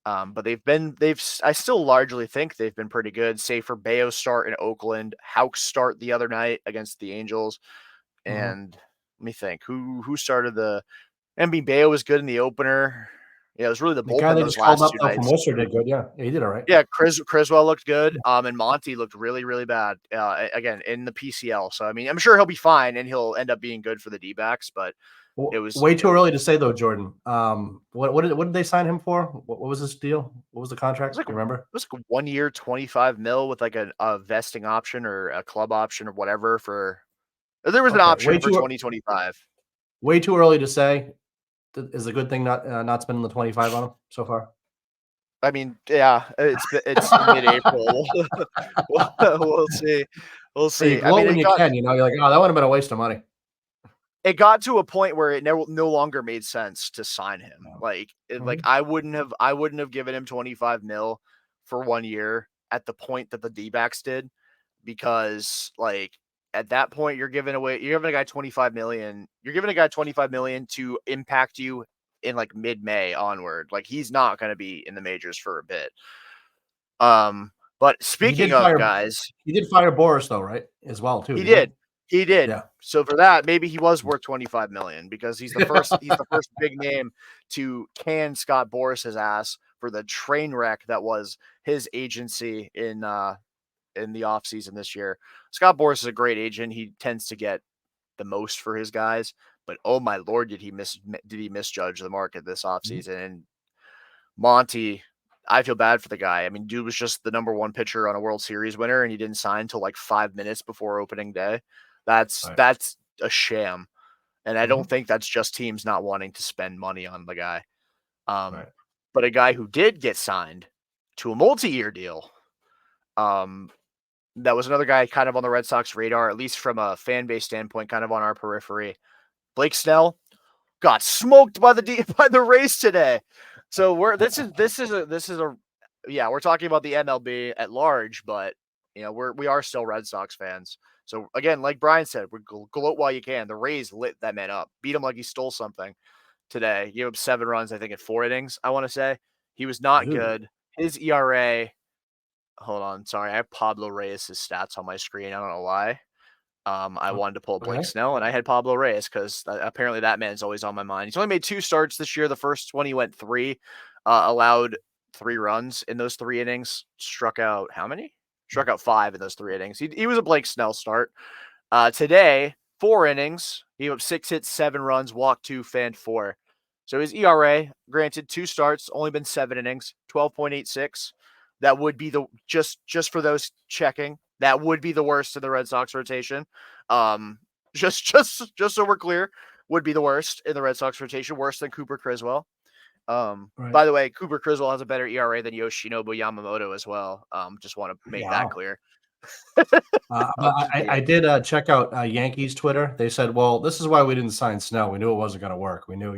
But I still largely think they've been pretty good, save for Bayo's start in Oakland, Houck's start the other night against the Angels, Mhm. and let me think who started the. MB Bayo was good in the opener. Yeah, it was really the The guy bullpen they those just called last up 2 though from nights. Worcester did good, yeah. Yeah, he did alright. Yeah, Criswell looked good, and Monty looked really, really bad, again, in the PCL. So, I mean, I'm sure he'll be fine, and he'll end up being good for the D-backs, but W it was way it too early to say though, Jordan. What did they sign him for? What was his deal? What was the was contract? like Do you remember? 1 year, 25 mil with, like, a vesting option or a club option or whatever for there was an Okay, option for 2025. way too early to say. Is a good thing not spending the 25 on him so far? I mean, yeah, it's mid-April. We'll see. We'll Hey, you see. I gloat mean, when you can, you're like, "Oh, that would've been a waste of money." it got to a point where it no longer made sense to sign him. Yeah. Like Mhm. I wouldn't have given him 25 mil for 1 year at the point that the D-backs did because like at that point you're giving a guy 25 million. You're giving a guy 25 million to impact you in like mid-May onward. Like he's not going to be in the majors for a bit. But He speaking did of fire guys, he did fire Boris though, right? As well too, he didn't he? did. He did. Yeah. So for that, maybe he was worth 25 million because he's the first big name to can Scott Boris's ass for the train wreck that was his agency in the offseason this year. Scott Boris is a great agent. He tends to get the most for his guys, but oh my lord, did he misjudge the market this Mhm. offseason? And Monty, I feel bad for the guy. I mean, dude was just the number one pitcher on a World Series winner, and he didn't sign till like 5 minutes before opening day. That's Right. that's a sham, and I don't Mhm. think that's just teams not wanting to spend money on the guy. Um, Right. but a guy who did get signed to a multi-year deal, um, that was another guy kind of on the Red Sox radar, at least from a fan base standpoint, kind of on our periphery. Blake Snell, got smoked by by the Rays today. So we're this is a yeah, we're talking about the MLB at large, but we are still Red Sox fans. So again, like Brian said, we gloat while you can. The Rays lit that man up, beat him like he stole something today. Gave up 7 runs, I think, in 4 innings. I want to say he was not Ooh. good. His ERA. Hold on, sorry, I have Pablo Reyes' stats on my screen. I don't know why. I wanted to pull up Blake Okay. Snell, and I had Pablo Reyes because apparently that man's always on my mind. He's only made 2 starts this year. The first one he went 3, allowed 3 runs in those 3 innings. Struck out how many? Struck out 5 in those 3 innings. He was a Blake Snell start. Today, 4 innings. He gave up 6 hits, 7 runs, walked 2, fanned 4. So his ERA, granted, 2 starts, only been 7 innings, 12.86. That would be the just for those checking. That would be the worst in the Red Sox rotation. Um, just so we're clear, would be the worst in the Red Sox rotation, worse than Cooper Criswell. Right. By the way, Cooper Criswell has a better ERA than Yoshinobu Yamamoto as well. Just want to make that Wow. clear. But I Yeah. did check out Yankees Twitter. They said, "Well, this is why we didn't sign Snow. We knew it wasn't going to work. We knew,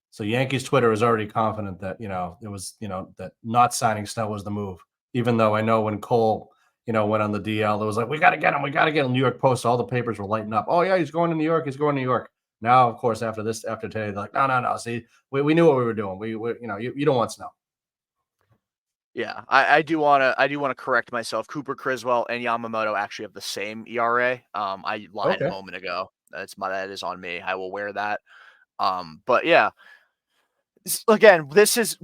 So Yankees Twitter is already confident that it was that not signing Snow was the move. Even though I know when Cole went on the DL, it was like we got to get him. We got to get him. New York Post. All the papers were lighting up. Oh yeah, he's going to New York. He's going to New York. Now, of course, after today, they're like, no, no, no. See, we knew what we were doing. We you don't want Snow. Yeah, I do wanna correct myself. Cooper Criswell and Yamamoto actually have the same ERA. I lied a Okay. moment ago. That is on me. I will wear that. But yeah, again, this is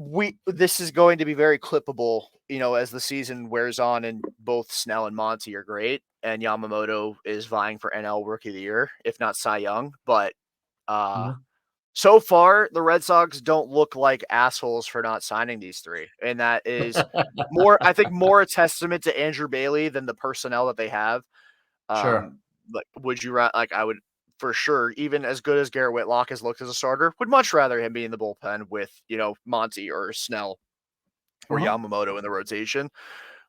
going to be very clippable, as the season wears on, and both Snell and Monty are great, and Yamamoto is vying for NL Rookie of the Year, if not Cy Young. But uh, Mhm. so far, the Red Sox don't look like assholes for not signing these three, and that is I think, more a testament to Andrew Bailey than the personnel that they have. Sure. Like, I would for sure, even as good as Garrett Whitlock has looked as a starter, would much rather him be in the bullpen with Monty or Snell or Mhm. Yamamoto in the rotation.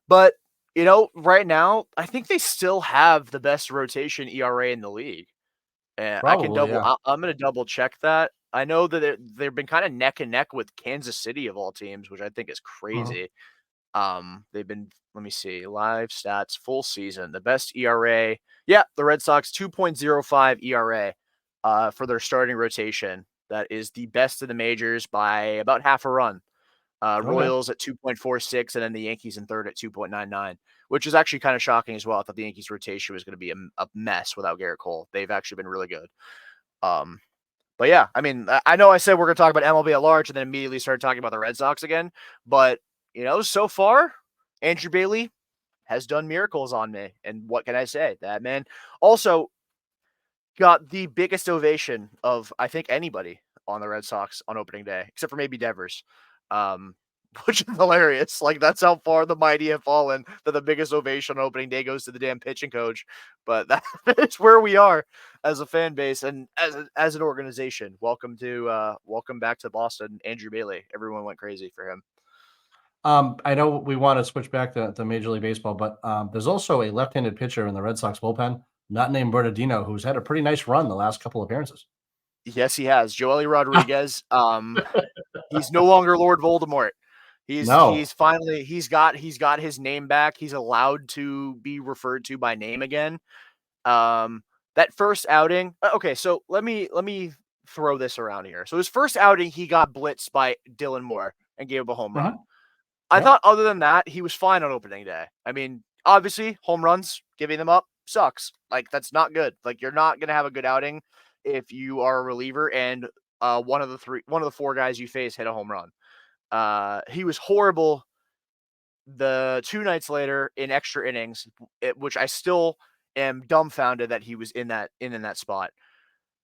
But right now, I think they still have the best rotation ERA in the league. And Probably, yeah. I'm gonna double check that. I know that they've been kind of neck and neck with Kansas City of all teams, which I think is Mhm. crazy. They've been, let me see, live stats, full season, the best ERA. Yeah, the Red Sox 2.05 ERA for their starting rotation. That is the best in the majors by about half a run. Okay. Royals at 2.46, and then the Yankees in third at 2.99, which is actually kind of shocking as well. I thought the Yankees rotation was going to be a mess without Garrett Cole. They've actually been really good. Um, but yeah, I mean, I know I said we're going to talk about MLB at large and then immediately started talking about the Red Sox again. But, so far, Andrew Bailey has done miracles on me. And what can I say? That man also got the biggest ovation of, I think, anybody on the Red Sox on opening day, except for maybe Devers, um, which is hilarious. Like, that's how far the mighty have fallen, that the biggest ovation on opening day goes to the damn pitching coach. But that is where we are as a fan base and as an organization. Welcome back to Boston, Andrew Bailey. Everyone went crazy for him. I know we want to switch back to Major League Baseball, but there's also a left-handed pitcher in the Red Sox bullpen, not named Bernardino, who's had a pretty nice run the last couple appearances. Yes, he has. Joely Rodriguez. He's no longer Lord Voldemort. No. He's got his name back. He's allowed to be referred to by name again. Um, that first outing. Okay, so let me throw this around here. So his first outing, he got blitzed by Dylan Moore and gave up a home run. Mhm. I Yep. thought other than that, he was fine on opening day. I mean, obviously, home runs, giving them up sucks. Like, that's not good. Like, you're not gonna have a good outing if you are a reliever and one of the four guys you face hit a home run. He was horrible the two nights later in extra innings, which I still am dumbfounded that he was in that spot.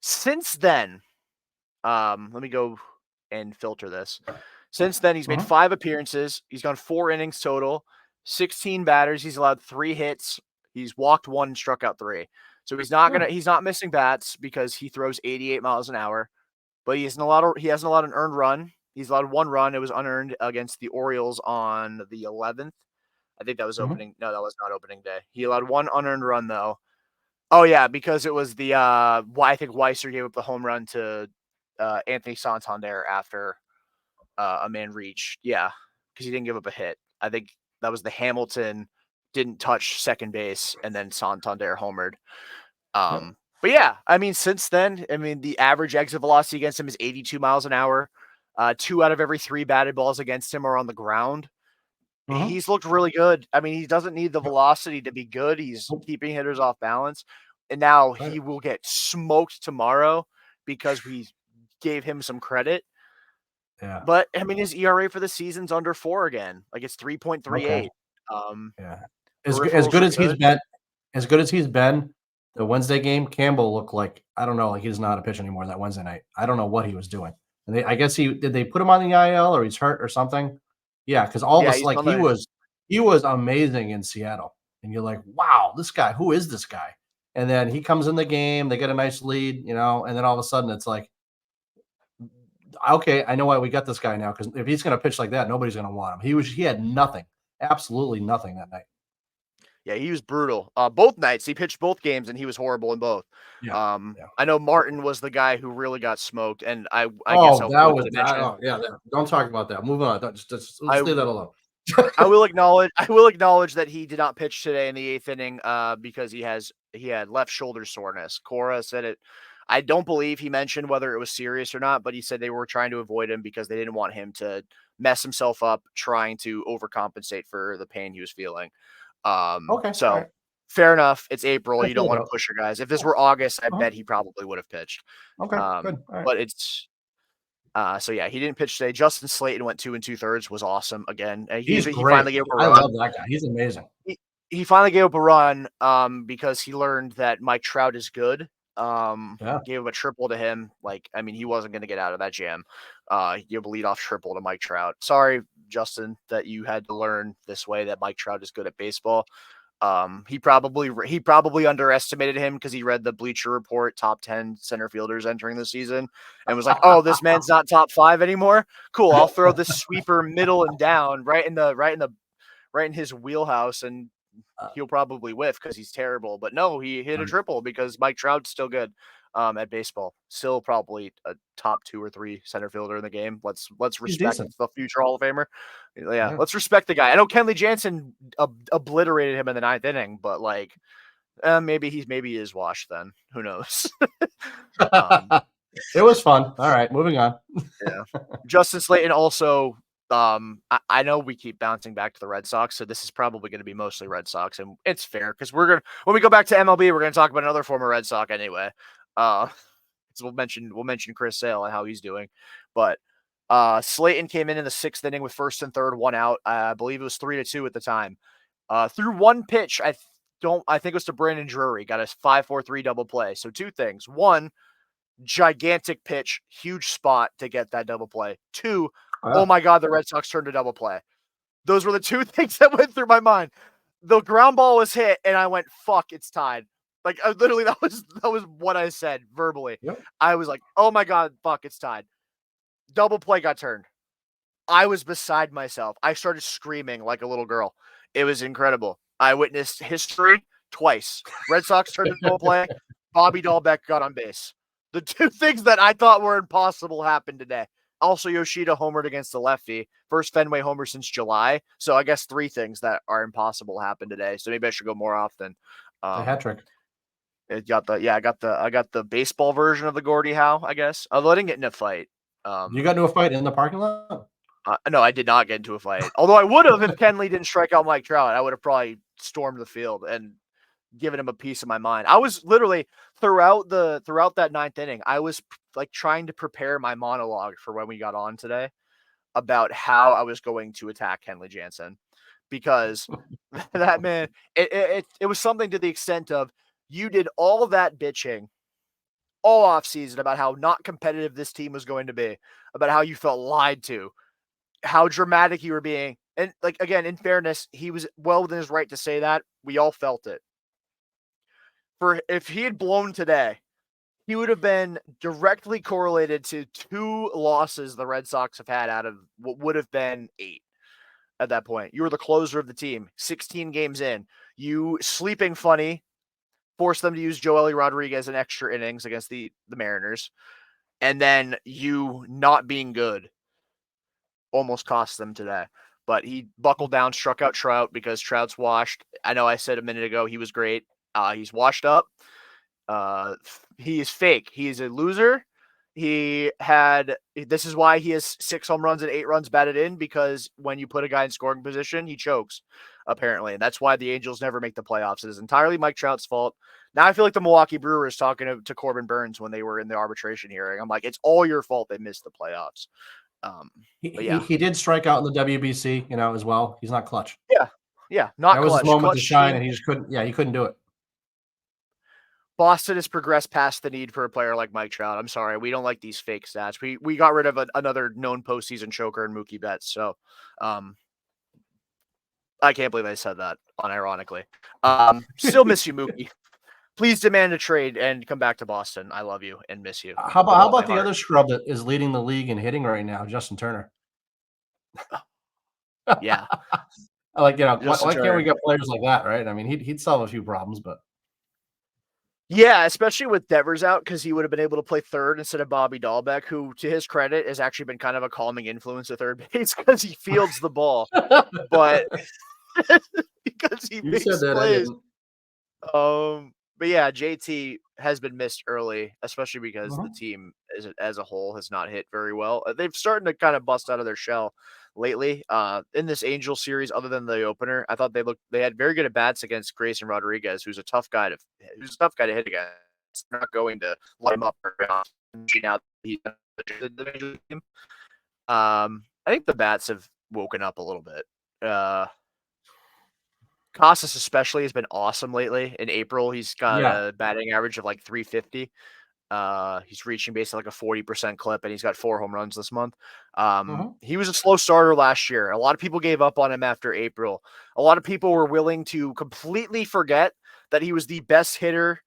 Since then, let me go and filter this. Since then, he's made Mhm. 5 appearances. He's gone 4 innings total, 16 batters. He's allowed 3 hits. He's walked one and struck out three. So Hmm. he's not missing bats because he throws 88 miles an hour. But he hasn't allowed an earned run. He's allowed one run. It was unearned against the Orioles on the 11th. I think that was Mhm. opening. No, that was not opening day. He allowed one unearned run though. Oh yeah, because it was I think Weiser gave up the home run to Anthony Santander after a man reached. Yeah, because he didn't give up a hit. I think that was the Hamilton didn't touch second base and then Santander homered. Yep. But yeah, I mean, since then, I mean, the average exit velocity against him is 82 miles an hour. 2 out of every 3 batted balls against him are on the ground. Mhm. He's looked really good. I mean, he doesn't need the velocity to be good. He's Nope. keeping hitters off balance. And now Right. he will get smoked tomorrow because we gave him some credit. Yeah. But I mean, his ERA for the season's under 4 again. Like, it's Okay. 3.38. Yeah. As Peripherals good are as he's good. been, the Wednesday game, Campbell looked like I don't know, like he doesn't know how to pitch anymore that Wednesday night. I don't know what he was doing. And I guess they put him on the IL or he's hurt or something? Yeah, because all of Yeah, us he's like on the he was amazing in Seattle. And you're like, wow, this guy, who is this guy? And then he comes in the game, they get a nice lead, and then all of a sudden it's like okay, I know why we got this guy now, because if he's going to pitch like that, nobody's going to want him. He had nothing, absolutely nothing that night. Yeah, he was brutal. Both nights, he pitched both games, and he was horrible in both. Yeah, yeah. I know Martin was the guy who really got smoked, and I guess Oh, I'll that was quickly that. mention Oh, yeah. Don't talk about that. Move on. Just I leave that alone. I will acknowledge that he did not pitch today in the eighth inning because he had left shoulder soreness. Cora said it. I don't believe he mentioned whether it was serious or not, but he said they were trying to avoid him because they didn't want him to mess himself up trying to overcompensate for the pain he was feeling. Okay, all So right. fair enough. It's April. I You don't feel want about. to push your guys. If this were August, I Uh-huh. bet he probably would have pitched. Okay, good. All right. But it's so yeah, he didn't pitch today. Justin Slayton went 2 2/3, was awesome again. He's He great. finally gave up a I run. love that guy. He's amazing. He finally gave up a run because he learned that Mike Trout is good. Yeah. Gave up a triple to him. Like, I mean, he wasn't going to get out of that jam. He gave a leadoff triple to Mike Trout. Sorry, Justin, that you had to learn this way that Mike Trout is good at baseball. He probably underestimated him because he read the Bleacher Report top 10 center fielders entering the season and was like, "Oh, this man's not top 5 anymore. Cool, I'll throw this sweeper middle and down right in his wheelhouse, and he'll probably whiff because he's terrible." But no, he hit a Right. triple because Mike Trout's still good at baseball. Still probably a top 2 or 3 center fielder in the game. Let's He's respect decent. the future Hall of Famer. Yeah, Yeah. let's respect the guy. I know Kenley Jansen obliterated him in the ninth inning, but like maybe he is washed then. Who knows? um, It was fun. All right, moving on. yeah. Justin Slayton also. I know we keep bouncing back to the Red Sox, so this is probably going to be mostly Red Sox, and it's fair because when we go back to MLB, we're gonna talk about another former Red Sox anyway. So we'll mention Chris Sale and how he's doing, but Slayton came in the sixth inning with first and third, one out. I believe it was 3-2 at the time. Through one pitch, I think it was to Brandon Drury, got a 5-4-3 double play. So two things: one, gigantic pitch, huge spot to get that double play. Two, oh Yeah. my God, the Red Sox turned a double play. Those were the two things that went through my mind. The ground ball was hit, and I went, "Fuck, it's tied." Like literally, that was what I said verbally. Yep. I was like, "Oh my God, fuck, it's tied." Double play got turned. I was beside myself. I started screaming like a little girl. It was incredible. I witnessed history twice. Red Sox turned a double play. Bobby Dahlbeck got on base. The two things that I thought were impossible happened today. Also, Yoshida homered against the lefty. First Fenway homer since July. So I guess three things that are impossible happened today. So maybe I should go more often. The hat trick. I got the baseball version of the Gordie Howe, I guess. Although I didn't get in a fight. You got into a fight in the parking lot? No, I did not get into a fight. Although I would have if Kenley didn't strike out Mike Trout. I would have probably stormed the field and given him a piece of my mind. I was literally throughout that ninth inning, I was like trying to prepare my monologue for when we got on today about how I was going to attack Kenley Jansen because that man, it was something to the extent of you did all of that bitching all off season about how not competitive this team was going to be, about how you felt lied to, how dramatic you were being. And like again, in fairness, he was well within his right to say that. We all felt it. For if he had blown today, he would have been directly correlated to 2 losses the Red Sox have had out of what would have been 8 at that point. You were the closer of the team, 16 games in. You sleeping funny, forced them to use Joely Rodriguez in extra innings against the Mariners. And then you not being good almost cost them today. But he buckled down, struck out Trout because Trout's washed. I know I said a minute ago he was great. He's washed up. He is fake. He is a loser. This is why he has 6 home runs and 8 runs batted in, because when you put a guy in scoring position, he chokes, apparently. And that's why the Angels never make the playoffs. It is entirely Mike Trout's fault. Now I feel like the Milwaukee Brewers talking to Corbin Burns when they were in the arbitration hearing. I'm like, it's all your fault they missed the playoffs. He, But he yeah, he did strike out in the WBC, as well. He's not clutch. yeah, yeah, not That was his clutch. moment to Clutch shine, team. and he just couldn't. Yeah, he couldn't do it. Boston has progressed past the need for a player like Mike Trout. I'm sorry, we don't like these fake stats. We got rid of another known postseason choker in Mookie Betts. So, um, I can't believe I said that unironically. Still miss you, Mookie. Please demand a trade and come back to Boston. I love you and miss you How about with how all my about the heart. other scrub that is leading the league in hitting right now, Justin Turner? Yeah, Like, why Justin can't we Turner. get players like that, right? I mean, he'd solve a few problems, but Yeah, especially with Devers out, because he would have been able to play third instead of Bobby Dahlbeck, who, to his credit, has actually been kind of a calming influence at third base because he fields the ball, but because he you said makes that, I plays. didn't. But yeah, JT has been missed early, especially because the Mhm, team as a whole has not hit very well. They've started to kind of bust out of their shell lately. In this Angel series, other than the opener, I thought they had very good at bats against Grayson Rodriguez, who's a tough guy to hit against. They're not going to light him up very often now that he's the major league team. I think the bats have woken up a little bit. Casas especially has been awesome lately. In April, he's got yeah, a batting average of like 350. He's reaching basically like a 40% clip, and he's got 4 home runs this month. mhm, He was a slow starter last year. A lot of people gave up on him after April. A lot of people were willing to completely forget that he was the best hitter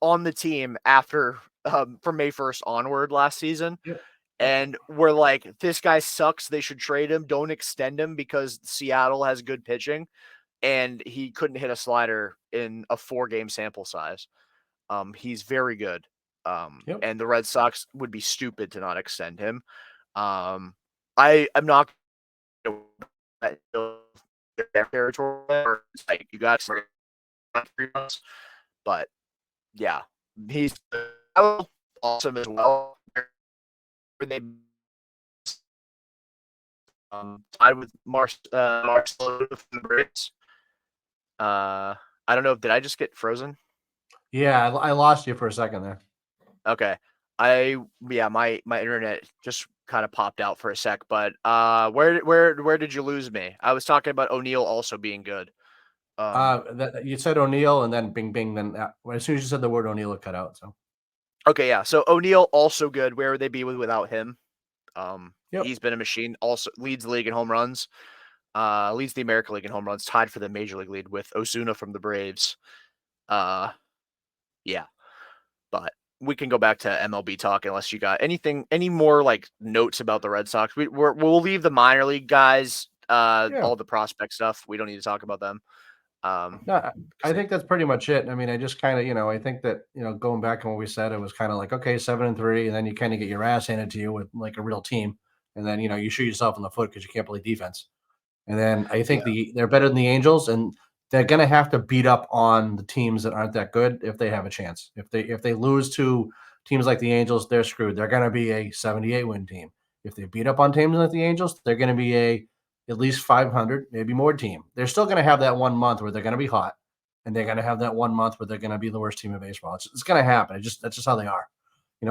on the team after from May 1st onward last season. yep, yep, And we're like, this guy sucks. They should trade him. Don't extend him because Seattle has good pitching, and he couldn't hit a slider in a 4-game sample size. He's very good. yep, And the Red Sox would be stupid to not extend him. Um, I'm not going to their territory. It's like you got 3 months, but yeah, he's awesome as well. They tied with Marcelo from the Braves. I don't know. Did I just get frozen? yeah. I lost you for a second there. Okay. Yeah, my internet just kind of popped out for a sec, but where did you lose me? I was talking about O'Neal also being good. Um That you said O'Neal, and then Bing Bing. Then well, as soon as you said the word O'Neal, it cut out. So okay, yeah. So O'Neal also good. Where would they be without him? yep, He's been a machine. Also leads the league in home runs. Leads the American League in home runs, tied for the major league lead with Ozuna from the Braves. Uh yeah. But we can go back to MLB talk unless you got any more like notes about the Red Sox. We'll leave the minor league guys, yeah. all the prospect stuff. We don't need to talk about them. Um, No, I 'Cause think that's pretty much it. I mean, I just kind of, I think that, going back on what we said, it was kind of like, okay, 7-3, and then you kind of get your ass handed to you with like a real team. And then, you shoot yourself in the foot because you can't play defense. And then I think yeah, they're better than the Angels, and they're gonna have to beat up on the teams that aren't that good if they have a chance. If they lose to teams like the Angels, they're screwed. They're gonna be a 78 win team. If they beat up on teams like the Angels, they're gonna be a at least 500, maybe more team. They're still gonna have that 1 month where they're gonna be hot, and they're gonna have that 1 month where they're gonna be the worst team in baseball. It's gonna happen. That's just how they are.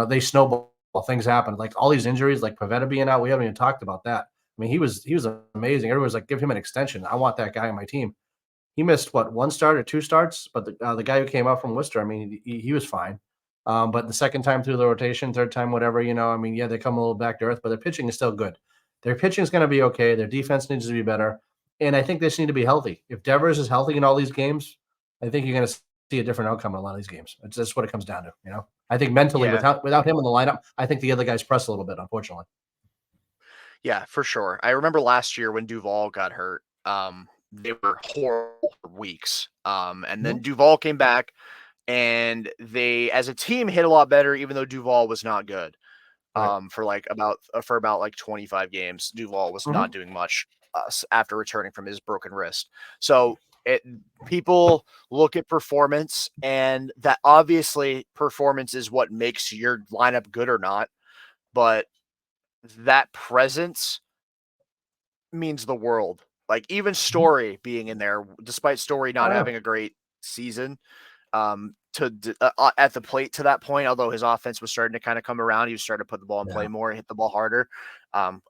They snowball. Things happen. Like all these injuries, like Pavetta being out, we haven't even talked about that. I mean, he was amazing. Everyone was like, "Give him an extension. I want that guy on my team." He missed what, 1 start or 2 starts, but the guy who came up from Worcester, I mean, he was fine. But the second time through the rotation, third time, whatever, I mean, yeah, they come a little back to earth, but their pitching is still good. Their pitching is going to be okay. Their defense needs to be better, and I think they just need to be healthy. If Devers is healthy in all these games, I think you're going to see a different outcome in a lot of these games. That's what it comes down to. I think mentally, yeah, without him in the lineup, I think the other guys press a little bit, unfortunately. yeah, for sure. I remember last year when Duvall got hurt. They were horrible for weeks. And then Mhm. Duvall came back, and they, as a team, hit a lot better, even though Duvall was not good. Right. For about like 25 games, Duvall was not Mhm. doing much after returning from his broken wrist. So it people look at performance, and that obviously performance is what makes your lineup good or not. But that presence means the world. Like even Mhm. Story being in there, despite Story Oh not yeah. having a great season, at the plate to that point. Although his offense was starting to kind of come around, he was starting to put the ball in play Yeah. more, hit the ball harder.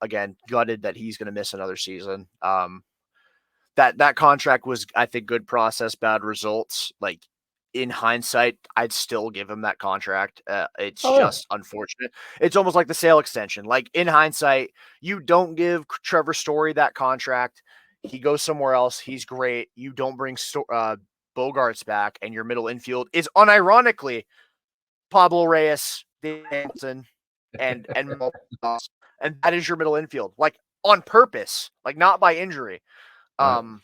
Again, gutted that he's going to miss another season. That contract was, I think, good process, bad results. Like in hindsight, I'd still give him that contract. It's Oh yeah. just unfortunate. It's almost like the sale extension. Like in hindsight, you don't give Trevor Story that contract. He goes somewhere else. He's great. You don't bring Bogart's back, and your middle infield is unironically Pablo Reyes, Davidson, and and that is your middle infield, like on purpose, like not by injury. Right.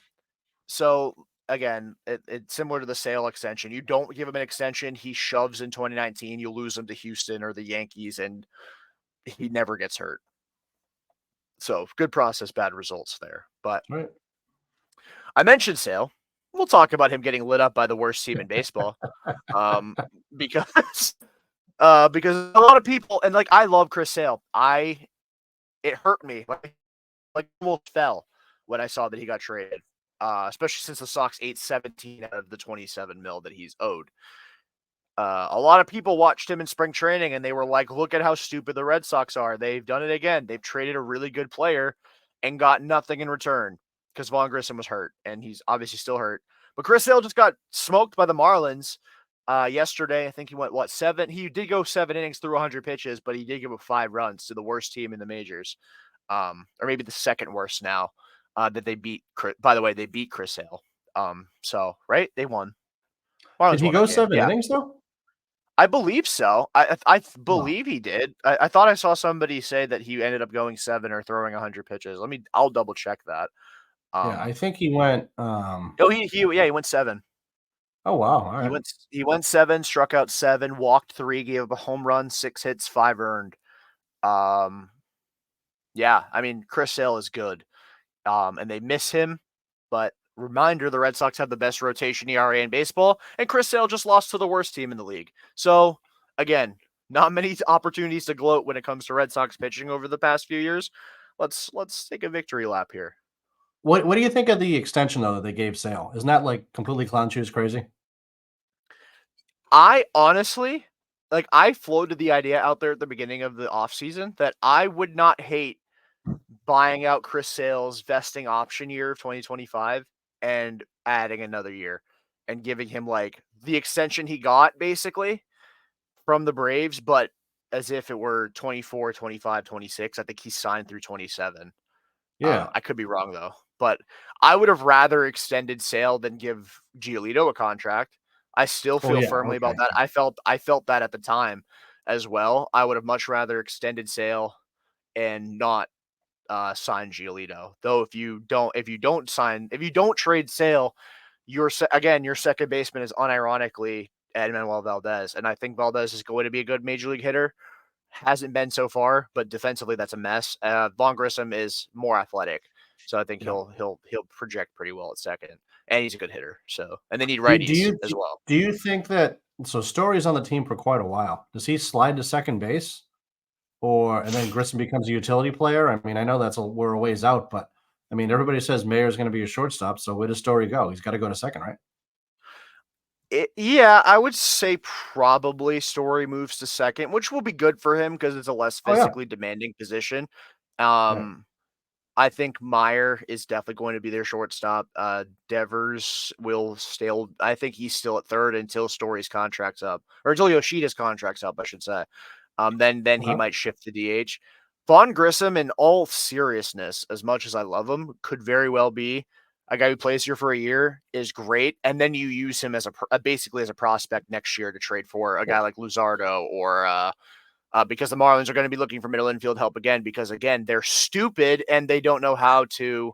So again, it's similar to the Sale extension. You don't give him an extension, he shoves in 2019. You lose him to Houston or the Yankees, and he never gets hurt. So good process, bad results there. But Right. I mentioned Sale. We'll talk about him getting lit up by the worst team in baseball, um, because because a lot of people, and like I love Chris Sale. It hurt me like almost fell when I saw that he got traded. Especially since the Sox ate 17 out of the 27 mil that he's owed. A lot of people watched him in spring training and they were like, look at how stupid the Red Sox are. They've done it again. They've traded a really good player and got nothing in return because Vaughn Grissom was hurt and he's obviously still hurt. But Chris Sale just got smoked by the Marlins yesterday. I think he went, what, 7? He did go 7 innings through 100 pitches, but he did give up 5 runs to the worst team in the majors, or maybe the second worst now that they beat. By the way, they beat Chris Sale. So, right? They won. Did Marlins he won go that game. 7 Yeah. innings though? I believe so. I Wow. believe he did. I thought I saw somebody say that he ended up going 7 or throwing 100 pitches. I'll double check that. Yeah, I think he went. Oh, he went 7. Oh wow! All He right. went 7, struck out 7, walked 3, gave up a home run, 6 hits, 5 earned. Um, yeah, I mean Chris Sale is good. And they miss him, but reminder, the Red Sox have the best rotation ERA in baseball, and Chris Sale just lost to the worst team in the league. So again, not many opportunities to gloat when it comes to Red Sox pitching over the past few years. Let's take a victory lap here. What do you think of the extension though that they gave Sale? Isn't that like completely clown shoes crazy? I honestly, like, I floated the idea out there at the beginning of the offseason that I would not hate buying out Chris Sale's vesting option year of 2025 and adding another year and giving him like the extension he got basically from the Braves, but as if it were 24, 25, 26. I think he signed through 27. Yeah. I could be wrong though, but I would have rather extended Sale than give Giolito a contract. I still Oh feel yeah. firmly about Okay. that. I felt that at the time as well. I would have much rather extended Sale and not sign Giolito. Though if you don't trade Sale, your second baseman is unironically Edmanuel Valdez, and I think Valdez is going to be a good major league hitter. Hasn't been so far, but defensively that's a mess. Vaughn Grissom is more athletic, so I think Yeah. he'll project pretty well at second, and he's a good hitter. So, and they need Do do righties you as well. do you think that so Story's on the team for quite a while? Does he slide to second base, or and then Grissom becomes a utility player? I mean, I know we're a ways out, but I mean, everybody says Mayer's going to be a shortstop. So where does Story go? He's got to go to second, right? Yeah, I would say probably Story moves to second, which will be good for him because it's a less Oh yeah. physically demanding position. Right. Um, I think Meyer is definitely going to be their shortstop. Devers will still, I think he's still at third until Story's contract's up, or until Yoshida's contract's up, I should say. Then he Okay. might shift to DH. Vaughn Grissom, in all seriousness, as much as I love him, could very well be a guy who plays here for a year, is great, and then you use him as basically as a prospect next year to trade for a Yeah. guy like Luzardo or because the Marlins are going to be looking for middle infield help again because again they're stupid and they don't know how to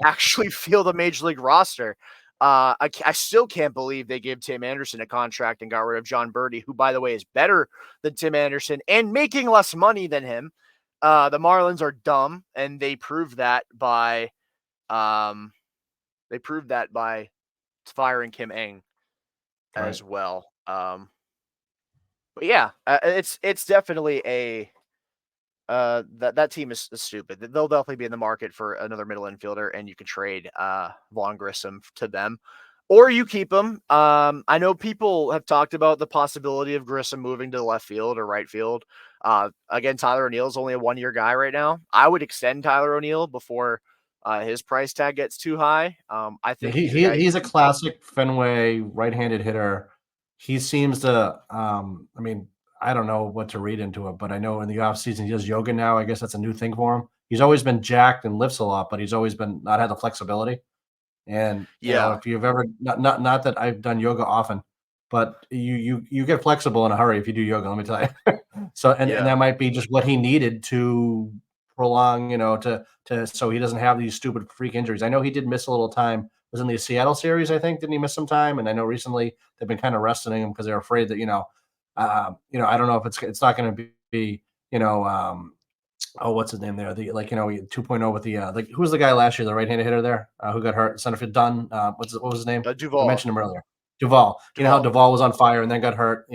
actually field a major league roster. I still can't believe they gave Tim Anderson a contract and got rid of John Birdie, who, by the way, is better than Tim Anderson and making less money than him. The Marlins are dumb, and um, they proved that by firing Kim Eng Right. as well. But yeah, it's definitely a that team is stupid. They'll definitely be in the market for another middle infielder, and you can trade Vaughn Grissom to them, or you keep him. I know people have talked about the possibility of Grissom moving to the left field or right field. Again, Tyler O'Neill is only a 1-year guy right now. I would extend Tyler O'Neill before his price tag gets too high. I Yeah, think he's a guy who he's a can help. classic Fenway right-handed hitter. He seems to, I mean, I don't know what to read into it, but I know in the offseason he does yoga now. I guess that's a new thing for him. He's always been jacked and lifts a lot, but he's always been not had the flexibility. And Yeah. if you've ever not that I've done yoga often, but you get flexible in a hurry if you do yoga, let me tell you. So and Yeah. that might be just what he needed to prolong, to so he doesn't have these stupid freak injuries. I know he did miss a little time. Was in the Seattle series, I think. Didn't he miss some time? And I know recently they've been kind of resting him because they're afraid that, I don't know if it's not going to be, you know, oh, what's his name there? The 2.0 with the who was the guy last year, the right-handed hitter there, who got hurt, center field Dunn. What was his name? I Duval. mentioned him earlier. Duvall. You know how Duval. Duvall was on fire and then got hurt.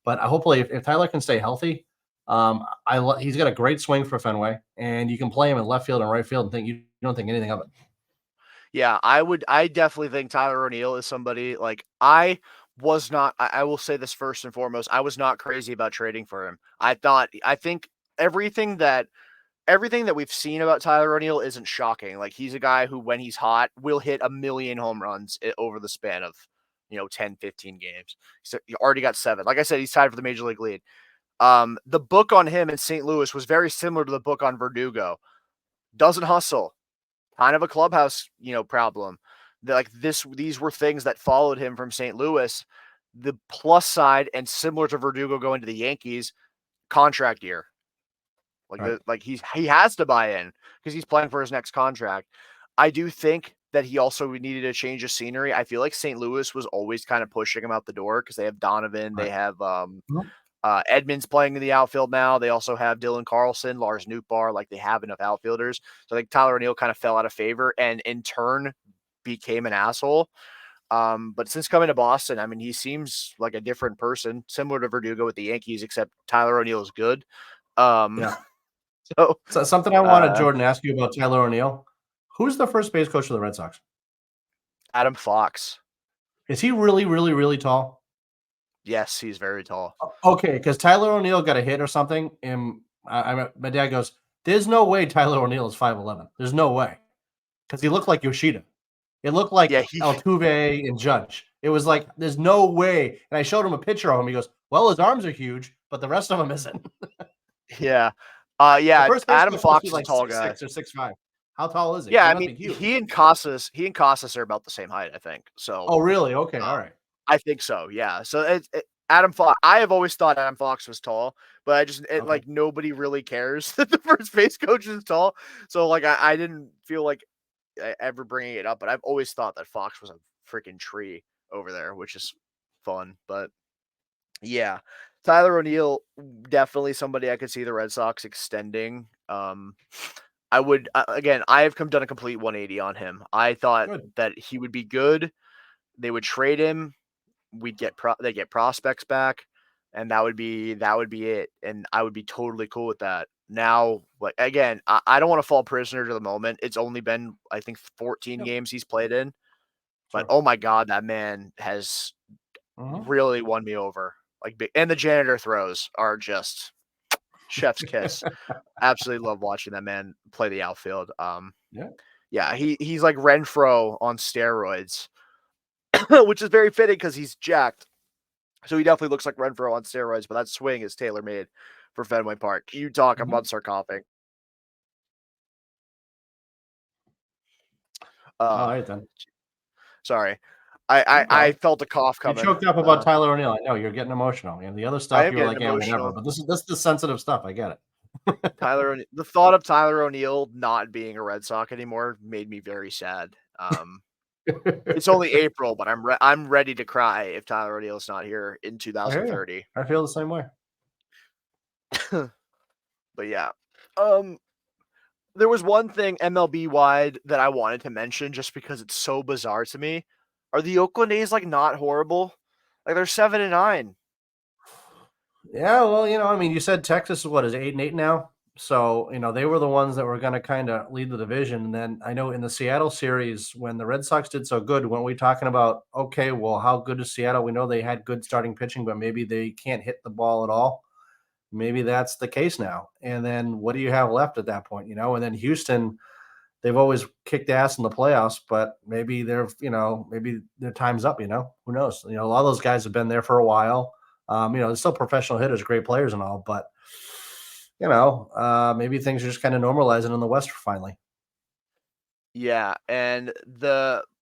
But hopefully, if Tyler can stay healthy, he's got a great swing for Fenway, and you can play him in left field and right field and think you don't think anything of it. Yeah, I definitely think Tyler O'Neill is somebody like I will say this first and foremost. I was not crazy about trading for him. I think everything that everything that we've seen about Tyler O'Neill isn't shocking. Like he's a guy who when he's hot will hit a million home runs over the span of 10, 15 games. He already got 7. Like I said, he's tied for the major league lead. The book on him in St. Louis was very similar to the book on Verdugo. Doesn't hustle, kind of a clubhouse, problem. These were things that followed him from St. Louis. The plus side, and similar to Verdugo going to the Yankees, contract year. Right. He has to buy in because he's playing for his next contract. I do think that he also needed a change of scenery. I feel like St. Louis was always kind of pushing him out the door because they have Donovan, they Right. have Mhm. Edmonds playing in the outfield now. They also have Dylan Carlson, Lars Nootbaar. Like they have enough outfielders. So I think Tyler O'Neill kind of fell out of favor and in turn became an asshole. But since coming to Boston, I mean, he seems like a different person, similar to Verdugo with the Yankees, except Tyler O'Neill is good. Um, Yeah. so So something I wanted uh, Jordan to ask you about Tyler O'Neill. Who's the first base coach of the Red Sox? Adam Fox. Is he really, really, really tall? Yes, he's very tall. Okay, because Tyler O'Neill got a hit or something, and my dad goes, "There's no way Tyler O'Neill is 5'11. There's no way," because he looked like Yoshida. It looked Yeah, like he Altuve and Judge. It was like, "There's no way." And I showed him a picture of him. He goes, "Well, his arms are huge, but the rest of him isn't." yeah. The Yeah, first Adam baseman must be Fox is a like tall six guy. six or 6'5". How tall is he? Yeah, He I must mean, be huge. He and Casas are about the same height, I think. So, Oh, really? Okay, all um, right. I think so. Yeah. So Adam Fox. I have always thought Adam Fox was tall, but Okay. like nobody really cares that the first base coach is tall. So like I didn't feel like ever bringing it up, but I've always thought that Fox was a freaking tree over there, which is fun. But yeah, Tyler O'Neill, definitely somebody I could see the Red Sox extending. I would again. I have come done a complete 180 on him. I thought Good. that he would be good. They would trade him. They get prospects back, and that would be it. And I would be totally cool with that. Now, like again, I don't want to fall prisoner to the moment. It's only been I think 14 Yep. games he's played in, but Sure. oh my god, that man has Mhm. really won me over. And the janitor throws are just chef's kiss. Absolutely love watching that man play the outfield. Yeah. Yeah, he's like Renfro on steroids, which is very fitting because he's jacked. So he definitely looks like Renfro on steroids, but that swing is tailor made for Fenway Park. You talk Mhm. about start coughing. All Uh, right then. sorry, I, No I problem. felt a cough You coming. choked up about Tyler O'Neill. I know you're getting emotional. And the other I stuff am you were getting like, yeah, whatever. emotional. But this is the sensitive stuff. I get it. The thought of Tyler O'Neill not being a Red Sox anymore made me very sad. It's only April, but I'm ready to cry if Tyler O'Neill's not here in I hear you. 2030. I feel the same way. But yeah, um, there was one thing MLB wide that I wanted to mention just because it's so bizarre to me. Are the Oakland A's like not horrible? Like they're 7-9. Yeah, well, I mean, you said Texas is what is 8-8 now. So, they were the ones that were going to kind of lead the division. And then I know in the Seattle series, when the Red Sox did so good, weren't we talking about, okay, well, how good is Seattle? We know they had good starting pitching, but maybe they can't hit the ball at all. Maybe that's the case now. And then what do you have left at that point? And then Houston, they've always kicked ass in the playoffs, but maybe maybe their time's up, who knows? A lot of those guys have been there for a while. They're still professional hitters, great players and all, but maybe things are just kind of normalizing in the West finally. Yeah, and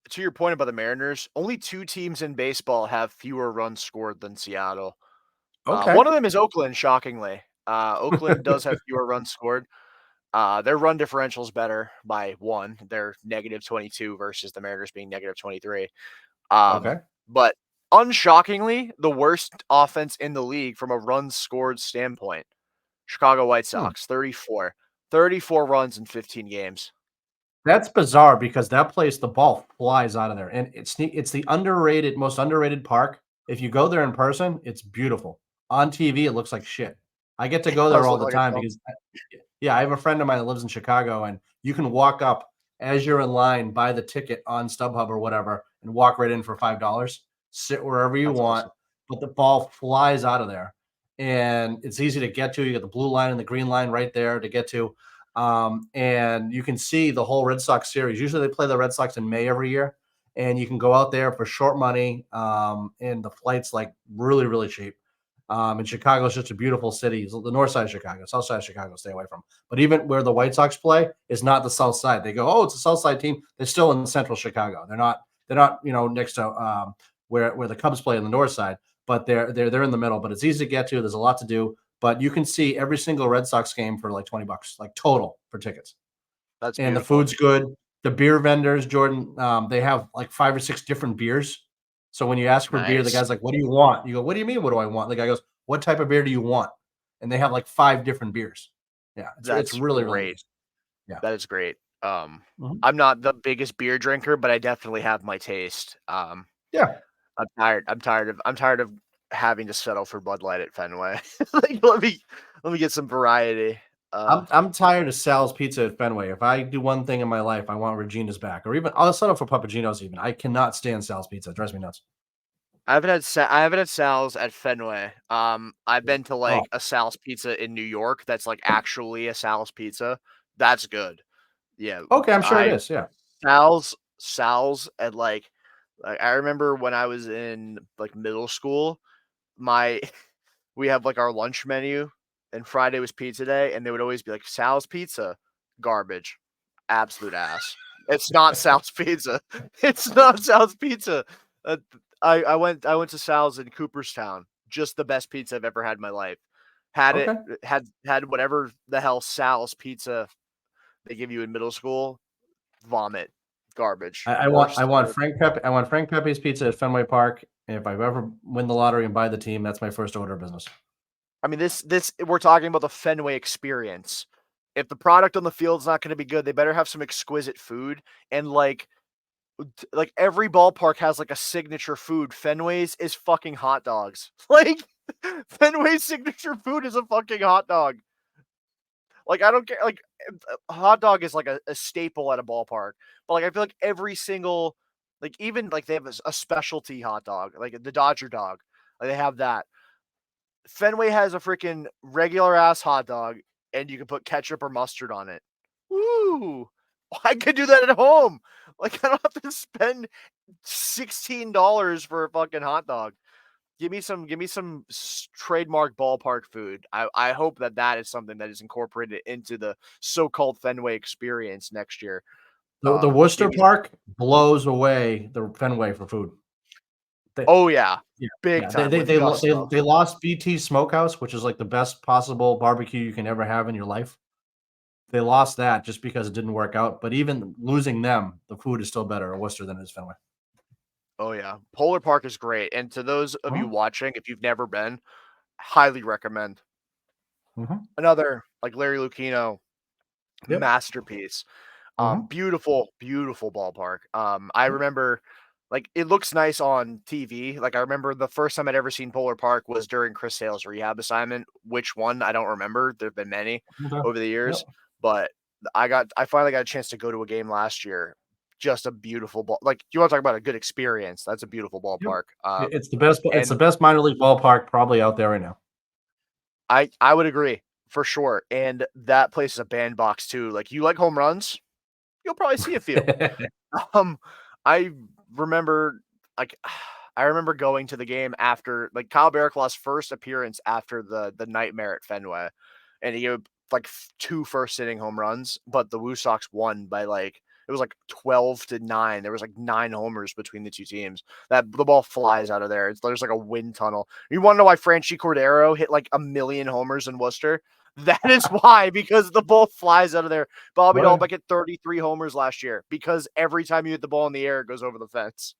to your point about the Mariners, only 2 teams in baseball have fewer runs scored than Seattle. Okay. One of them is Oakland, shockingly. Oakland does have fewer runs scored. Their run differential is better by 1. They're -22 versus the Mariners being -23. Okay. But unshockingly, the worst offense in the league from a runs scored standpoint, Chicago White Hmm. Sox, 34. 34 runs in 15 games. That's bizarre because that place, the ball flies out of there, and it's the underrated, most underrated park. If you go there in person, it's beautiful. On TV, it looks like shit. I get to It go there does all look the like a time dump. because, yeah, I have a friend of mine that lives in Chicago, and you can walk up as you're in line, buy the ticket on StubHub or whatever, and walk right in for $5, sit wherever you That's want, awesome. but the ball flies out of there, and it's easy to get to. You got the blue line and the green line right there to get to. And you can see the whole Red Sox series. Usually they play the Red Sox in May every year, and you can go out there for short money. And the flight's like really, really cheap. And Chicago is just a beautiful city. It's the north side of Chicago, south side of Chicago, stay away from. But even where the White Sox play is not the south side. They go, oh, it's a south side team. They're still in central Chicago. They're not. They're not. Next to where the Cubs play on the north side. But they're in the middle. But it's easy to get to. There's a lot to do, but you can see every single Red Sox game for like $20, like total for tickets. That's And the beautiful. food's good. The beer vendors, Jordan, they have like 5 or 6 different beers. So when you ask for beer, the Nice. guy's like, "What do you want?" You go, "What do you mean? What do I want?" The guy goes, "What type of beer do you want?" And they have like 5 different beers. Yeah, it's That's really really great. nice. Yeah. That is great. Mhm. I'm not the biggest beer drinker, but I definitely have my taste. Yeah. I'm tired of having to settle for Bud Light at Fenway. Like, let me get some variety. I'm tired of Sal's Pizza at Fenway. If I do one thing in my life, I want Regina's back, or even I'll settle for Papagino's. Even I cannot stand Sal's Pizza. It drives me nuts. I haven't had Sal's at Fenway. I've Yeah. been to Oh, like a Sal's Pizza in New York that's like actually a Sal's Pizza. That's good. Yeah, okay. I'm sure it I is. Yeah. Sal's and like I remember when I was in like middle school, my we have like our lunch menu and Friday was pizza day and they would always be like Sal's Pizza, garbage, absolute ass. It's not Sal's Pizza. It's not Sal's Pizza. Uh, I went to Sal's in Cooperstown. Just the best pizza I've ever had in my life. Had it Okay. had whatever the hell Sal's Pizza they give you in middle school. Vomit, garbage, I worst. want Frank Pepe's Pizza at Fenway Park. And if I ever win the lottery and buy the team, that's my first order of business. I mean, this we're talking about the Fenway experience. If the product on the field's not going to be good, they better have some exquisite food. And like every ballpark has like a signature food. Fenway's is fucking hot dogs. Like Fenway's signature food is a fucking hot dog. Like I don't care. Like a hot dog is like a staple at a ballpark, but like I feel like every single like even like they have a specialty hot dog, like the Dodger dog. Like they have that. Fenway has a freaking regular ass hot dog, and you can put ketchup or mustard on it. Woo! I could do that at home. Like I don't have to spend $16 for a fucking hot dog. Give me some trademark ballpark food. I hope that is something that is incorporated into the so-called Fenway experience next year. The Give Worcester me Park blows away the Fenway for food. They Oh yeah, Yeah, big yeah, they time they with they lo gusto. they lost BT Smokehouse, which is, like, the best possible barbecue you can ever have in your life. They lost that just because it didn't work out, but even losing them, the food is still better at Worcester than it is Fenway. Oh yeah, Polar Park is great, and to those of you Mhm, watching, if you've never been, highly recommend. mhm, Another like Larry Lucchino yep, masterpiece. mhm, Beautiful, beautiful ballpark. I yep, remember like it looks nice on TV. Like I remember the first time I'd ever seen Polar Park was during Chris Sale's rehab assignment. Which one? I don't remember. There've been many okay, over the yep. years, but I finally got a chance to go to a game last year. Just a beautiful ball. Like you want to talk about a good experience? That's a beautiful Yep. ballpark. It's And the best minor league ballpark probably out there right now. I would agree for sure. And that place is a bandbox too. Like you like home runs, you'll probably see a few. Um, I remember like I remember going to the game after like Kyle Barraclough's first appearance after the nightmare at Fenway, and he gave like 2 first inning home runs, but the Woo Sox won by like It was like 12-9. There was like 9 homers between the two teams. That the ball flies out of there. There's like a wind tunnel. You want to know why Franchi Cordero hit like 1,000,000 homers in Worcester? That is why, because the ball flies out of there. Bobby Right. Dahlbeck hit 33 homers last year because every time you hit the ball in the air, it goes over the fence.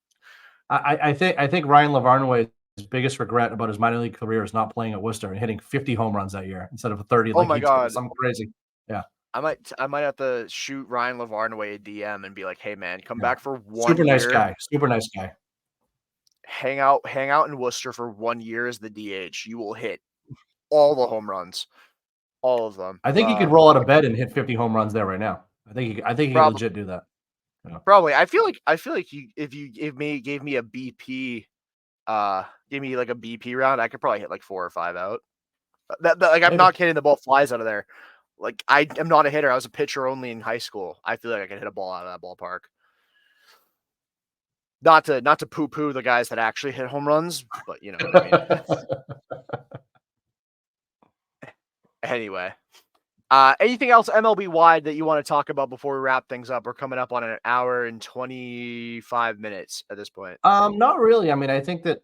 I think Ryan Lavarnway's biggest regret about his minor league career is not playing at Worcester and hitting 50 home runs that year instead of 30 Oh like my he did. God. Something crazy. Yeah. I might have to shoot Ryan Lavarnway a DM and be like, "Hey man, come Yeah. back for 1 Super nice year. guy. Super nice guy. Hang out in Worcester for 1 year as the DH. You will hit all the home runs, all of them." I think he could roll out of bed and hit 50 home runs there right now. I think he could Probably, legit do that. Yeah. probably. I feel like you if you gave me a BP, give me like a BP round, I could probably hit like 4 or 5 out. Like I'm Maybe. not kidding. The ball flies out of there. Like I am not a hitter. I was a pitcher only in high school. I feel like I could hit a ball out of that ballpark. Not to poo poo the guys that actually hit home runs, but you know what I mean. Anyway, anything else MLB wide that you want to talk about before we wrap things up? We're coming up on an hour and 25 minutes at this point. Not really. I mean, I think that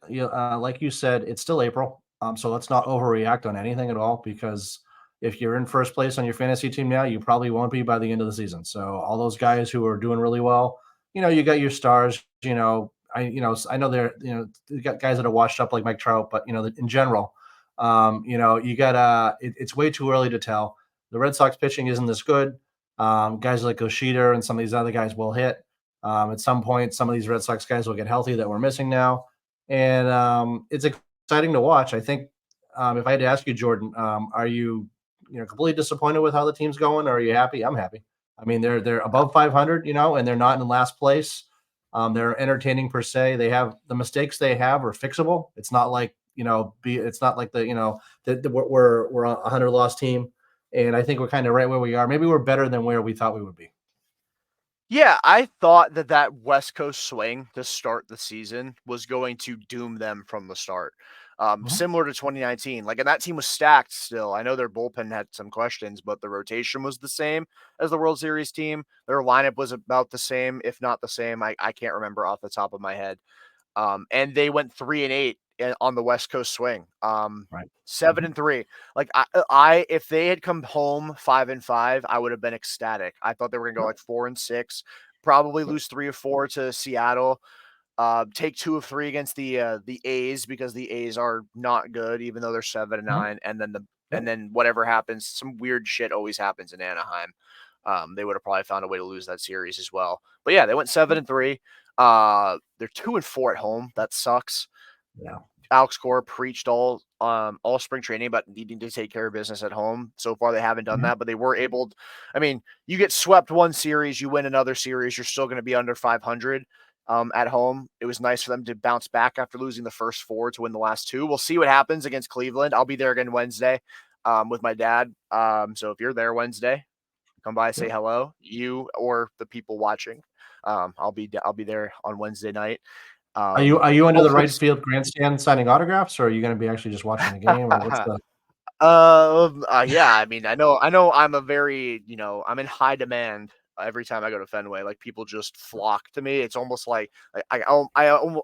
like you said, it's still April. So let's not overreact on anything at all because if you're in first place on your fantasy team now, you probably won't be by the end of the season. So all those guys who are doing really well, you got your stars. I know they're you got guys that are washed up like Mike Trout, but in general, you got it's way too early to tell. The Red Sox pitching isn't this good. Guys like Oshida and some of these other guys will hit. At some point, some of these Red Sox guys will get healthy that we're missing now, and it's exciting to watch. I think if I had to ask you, Jordan, are you completely disappointed with how the team's going, or are you happy? I'm happy. I mean, they're above 500, and they're not in last place. They're entertaining per se. They have the mistakes they have are fixable. It's not like it's not like that we're a 100 loss team, and I think we're kind of right where we are. Maybe we're better than where we thought we would be. Yeah, I thought that West Coast swing to start the season was going to doom them from the start. Mhm. Similar to 2019. Like, and that team was stacked still. I know their bullpen had some questions, but the rotation was the same as the World Series team. Their lineup was about the same, if not the same. I can't remember off the top of my head. And they went 3-8 on the West Coast swing. Right. Seven Mhm. and three. Like I if they had come home 5-5, I would have been ecstatic. I thought they were gonna go Yep. like 4-6, probably Yep. lose 3 or 4 to Seattle. Take 2 of 3 against the A's because the A's are not good, even though they're seven and Mhm. nine. And Yep. then whatever happens, some weird shit always happens in Anaheim. They would have probably found a way to lose that series as well. But yeah, they went 7-3. They're 2-4 at home. That sucks. Yeah. Alex Cora preached all spring training about needing to take care of business at home. So far, they haven't done Mhm. that, but they were able. I mean, you get swept one series, you win another series, you're still going to be under 500 at home. It was nice for them to bounce back after losing the first 4 to win the last 2. We'll see what happens against Cleveland. I'll be there again Wednesday with my dad. So if you're there Wednesday, come by, say Yep. hello, you or the people watching. I'll be there on Wednesday night. Are you under the Hopefully. right field grandstand signing autographs, or are you gonna be actually just watching the game, or what's the Yeah, I mean, I know I'm a very, I'm in high demand every time I go to Fenway. Like people just flock to me. It's almost like I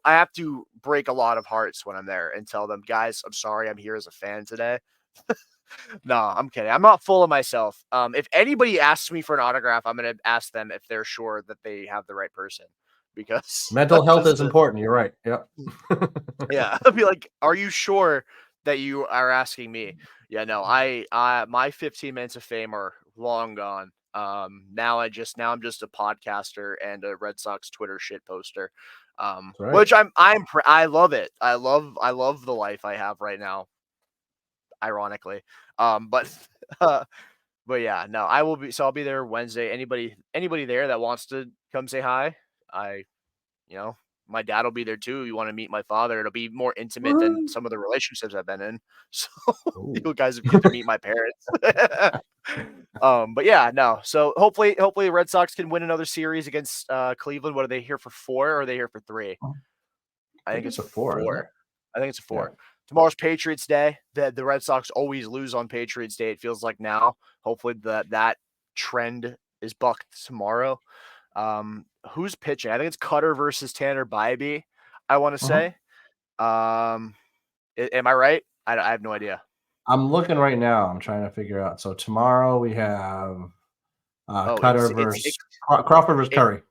have to break a lot of hearts when I'm there and tell them, guys, I'm sorry, I'm here as a fan today. No, I'm kidding. I'm not full of myself. If anybody asks me for an autograph, I'm gonna ask them if they're sure that they have the right person because mental health just is important, you're right, yep. yeah, I'll be like, "Are you sure that you are asking me?" Yeah, no, I my 15 minutes of fame are long gone. Now I'm just a podcaster and a Red Sox Twitter shit poster. That's right. Which I love it. I love the life I have right now, ironically. But uh, but yeah, no, I'll be there Wednesday. Anybody there that wants to come say hi, I you know, my dad will be there too. You want to meet my father, it'll be more intimate than Woo. some of the relationships I've been in. So Ooh. you guys get to meet my parents. But yeah, no. So hopefully the Red Sox can win another series against Cleveland. What are they here for 4 or are they here for 3? I I think think it's it's a 4, isn't it? 4. I think it's a Yeah. 4. Tomorrow's Patriots Day. The Red Sox always lose on Patriots Day. It feels like now. Hopefully that trend is bucked tomorrow. Who's pitching? I think it's Cutter versus Tanner Bybee, I want to say. Am I right? I have no idea. I'm looking right now. I'm trying to figure out. So tomorrow we have Cutter versus Crawford versus Curry.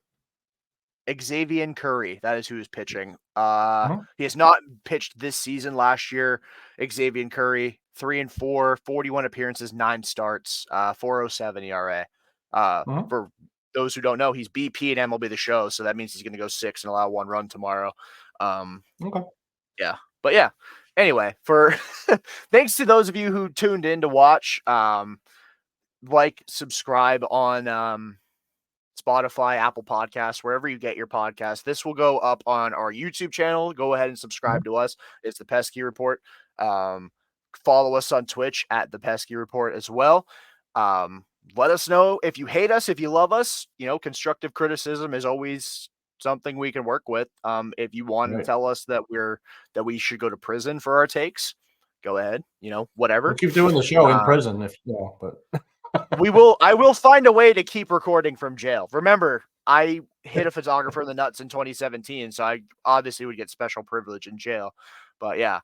Xavier Curry, that is who is pitching. Mhm. He has not pitched this season. Last year, Xavier Curry, 3-4, 41 appearances, 9 starts, 4.07 ERA. For those who don't know, he's BP in MLB The Show, so that means he's going to go 6 and allow 1 run tomorrow. Okay. Yeah, but yeah. Anyway, for thanks to those of you who tuned in to watch. Like, subscribe on Spotify, Apple Podcasts, wherever you get your podcasts. This will go up on our YouTube channel. Go ahead and subscribe to us. It's the Pesky Report. Follow us on Twitch at the Pesky Report as well. Let us know if you hate us, if you love us. Constructive criticism is always something we can work with. If you want to tell us that we should go to prison for our takes, go ahead. Whatever. We'll keep doing the show in prison but I will find a way to keep recording from jail. Remember, I hit a photographer in the nuts in 2017, so I obviously would get special privilege in jail. But yeah.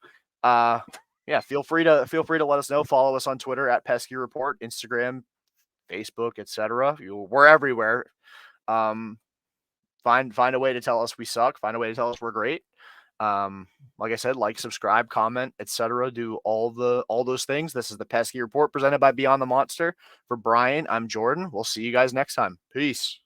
Feel free to let us know. Follow us on Twitter at Pesky Report, Instagram, Facebook, etc. We're everywhere. Find a way to tell us we suck. Find a way to tell us we're great. Like I said, subscribe, comment, etc. Do all those things. This is the Pesky Report presented by Beyond the Monster. For Brian, I'm Jordan. We'll see you guys next time. Peace.